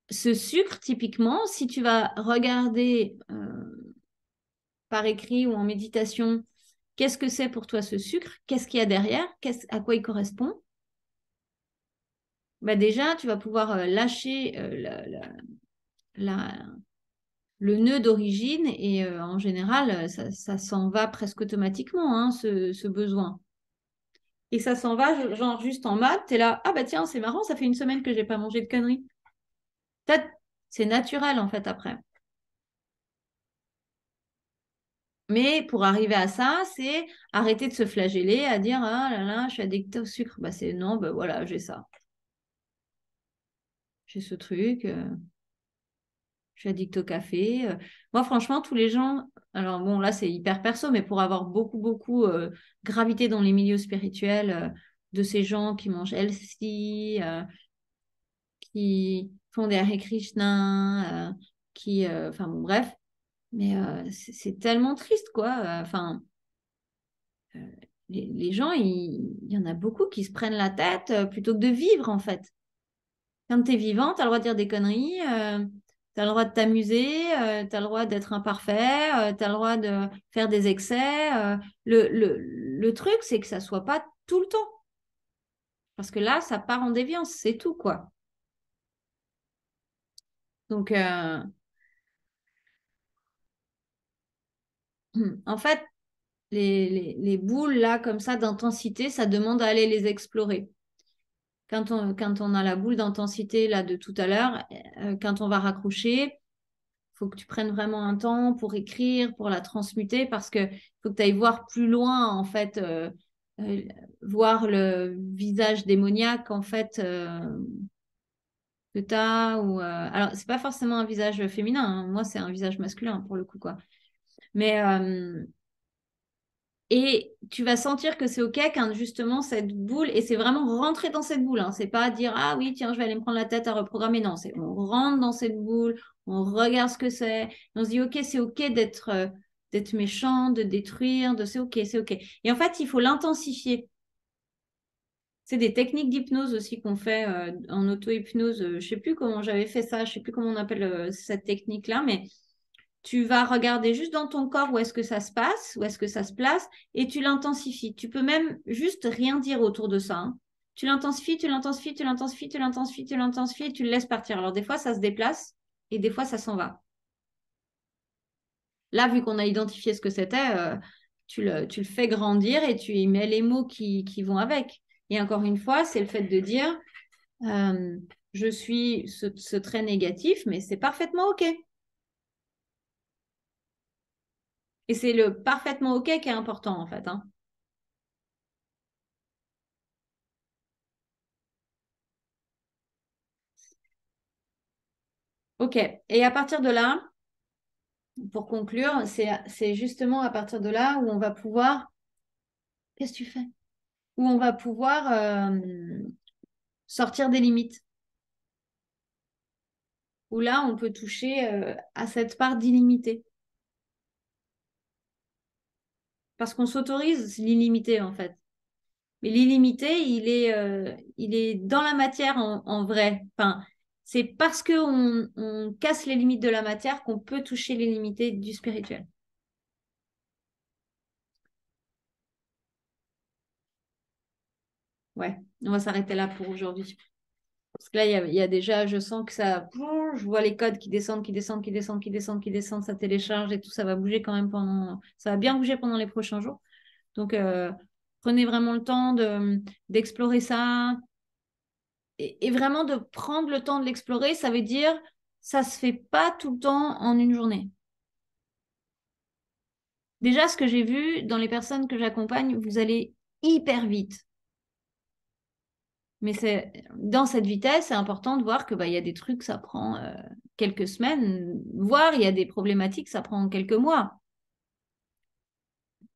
[SPEAKER 1] ce sucre, typiquement, si tu vas regarder par écrit ou en méditation, qu'est-ce que c'est pour toi ce sucre? Qu'est-ce qu'il y a derrière? À quoi il correspond? Bah déjà, tu vas pouvoir lâcher le nœud d'origine et en général, ça s'en va presque automatiquement, hein, ce besoin. Et ça s'en va, genre juste en mode, t'es là, ah bah tiens, c'est marrant, ça fait une semaine que j'ai pas mangé de conneries. C'est naturel en fait après. Mais pour arriver à ça, c'est arrêter de se flageller, à dire, ah là là, je suis addict au sucre. Bah c'est non, bah voilà, j'ai ça. J'ai ce truc. Je suis addict au café. Moi, franchement, tous les gens, alors bon, là, c'est hyper perso, mais pour avoir beaucoup gravité dans les milieux spirituels de ces gens qui mangent healthy, qui font des Hare Krishna, enfin bon, bref. Mais c'est tellement triste, quoi. Enfin, euh, les gens, il y en a beaucoup qui se prennent la tête plutôt que de vivre, en fait. Quand tu es vivant, tu as le droit de dire des conneries, tu as le droit de t'amuser, tu as le droit d'être imparfait, tu as le droit de faire des excès. Le truc, c'est que ça soit pas tout le temps. Parce que là, ça part en déviance, c'est tout, quoi. Donc, en fait, les boules, là, comme ça, d'intensité, ça demande à aller les explorer. Quand on a la boule d'intensité, là, de tout à l'heure, quand on va raccrocher, faut que tu prennes vraiment un temps pour écrire, pour la transmuter, parce que faut que tu ailles voir plus loin, en fait, euh, voir le visage démoniaque, en fait, que tu as. Alors, c'est pas forcément un visage féminin, hein. Moi, c'est un visage masculin, pour le coup, quoi. Mais, et tu vas sentir que c'est OK quand justement cette boule, et c'est vraiment rentrer dans cette boule, hein. C'est pas dire, ah oui, tiens, je vais aller me prendre la tête à reprogrammer. Non, c'est on rentre dans cette boule, on regarde ce que c'est, et on se dit, OK, c'est OK d'être méchant, de détruire, c'est OK, c'est OK. Et en fait, il faut l'intensifier. C'est des techniques d'hypnose aussi qu'on fait en auto-hypnose. Je sais plus comment j'avais fait ça, je sais plus comment on appelle cette technique-là, mais tu vas regarder juste dans ton corps où est-ce que ça se passe, où est-ce que ça se place, et tu l'intensifies. Tu peux même juste rien dire autour de ça, hein. Tu l'intensifies, tu l'intensifies, tu l'intensifies, tu l'intensifies, tu l'intensifies, et tu le laisses partir. Alors des fois, ça se déplace, et des fois, ça s'en va. Là, vu qu'on a identifié ce que c'était, tu le fais grandir et tu y mets les mots qui vont avec. Et encore une fois, c'est le fait de dire, je suis ce trait négatif, mais c'est parfaitement OK. Et c'est le parfaitement OK qui est important, en fait, hein. OK. Et à partir de là, pour conclure, c'est justement à partir de là où on va pouvoir... Qu'est-ce que tu fais? Où on va pouvoir sortir des limites. Où là, on peut toucher à cette part d'illimité. Parce qu'on s'autorise l'illimité, en fait. Mais l'illimité, il est dans la matière en vrai. Enfin, c'est parce qu'on on casse les limites de la matière qu'on peut toucher les limites du spirituel. Ouais, on va s'arrêter là pour aujourd'hui. Parce que là, il y a déjà, je sens que ça, je vois les codes qui descendent, qui descendent, qui descendent, qui descendent, qui descendent, ça télécharge et tout, ça va bouger quand même ça va bien bouger pendant les prochains jours. Donc, prenez vraiment le temps d'explorer ça et vraiment de prendre le temps de l'explorer. Ça veut dire, ça se fait pas tout le temps en une journée. Déjà, ce que j'ai vu dans les personnes que j'accompagne, vous allez hyper vite. Mais c'est dans cette vitesse, c'est important de voir que bah, il y a des trucs, ça prend quelques semaines, voire il y a des problématiques, ça prend quelques mois.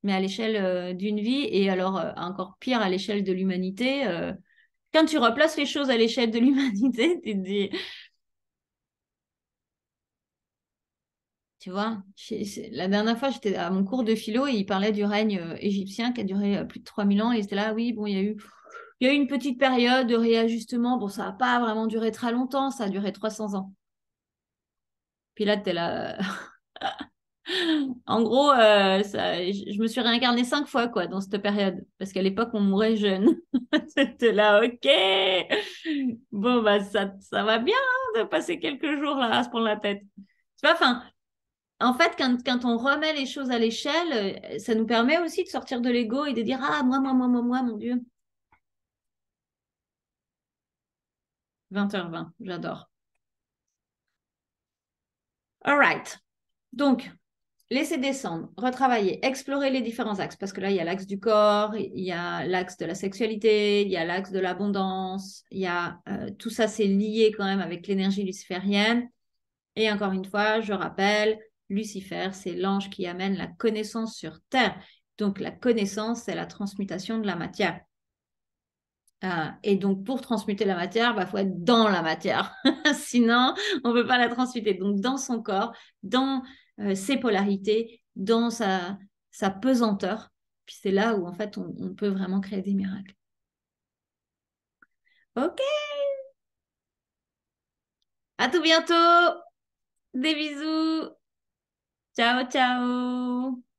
[SPEAKER 1] Mais à l'échelle d'une vie, et alors encore pire à l'échelle de l'humanité, quand tu replaces les choses à l'échelle de l'humanité, tu te dis, tu vois, la dernière fois, j'étais à mon cours de philo et il parlait du règne égyptien qui a duré plus de 3000 ans. Et il était là, oui, bon, il y a eu une petite période de réajustement. Bon, ça n'a pas vraiment duré très longtemps, ça a duré 300 ans. Puis là, tu es là. En gros, je me suis réincarnée 5 fois quoi, dans cette période. Parce qu'à l'époque, on mourait jeune. C'était là, ok. Bon, bah, ça va bien hein, de passer quelques jours là à se prendre la tête. Tu vois, enfin, en fait, quand on remet les choses à l'échelle, ça nous permet aussi de sortir de l'ego et de dire, ah, moi, mon Dieu. 20h20, j'adore. All right. Donc, laisser descendre, retravailler, explorer les différents axes, parce que là, il y a l'axe du corps, il y a l'axe de la sexualité, il y a l'axe de l'abondance, il y a tout ça, c'est lié quand même avec l'énergie luciférienne. Et encore une fois, je rappelle, Lucifer, c'est l'ange qui amène la connaissance sur Terre. Donc, la connaissance, c'est la transmutation de la matière. Et donc, pour transmuter la matière, il faut être dans la matière. Sinon, on ne peut pas la transmuter. Donc, dans son corps, dans ses polarités, dans sa pesanteur. Puis c'est là où, en fait, on peut vraiment créer des miracles. OK, à tout bientôt. Des bisous. Ciao, ciao.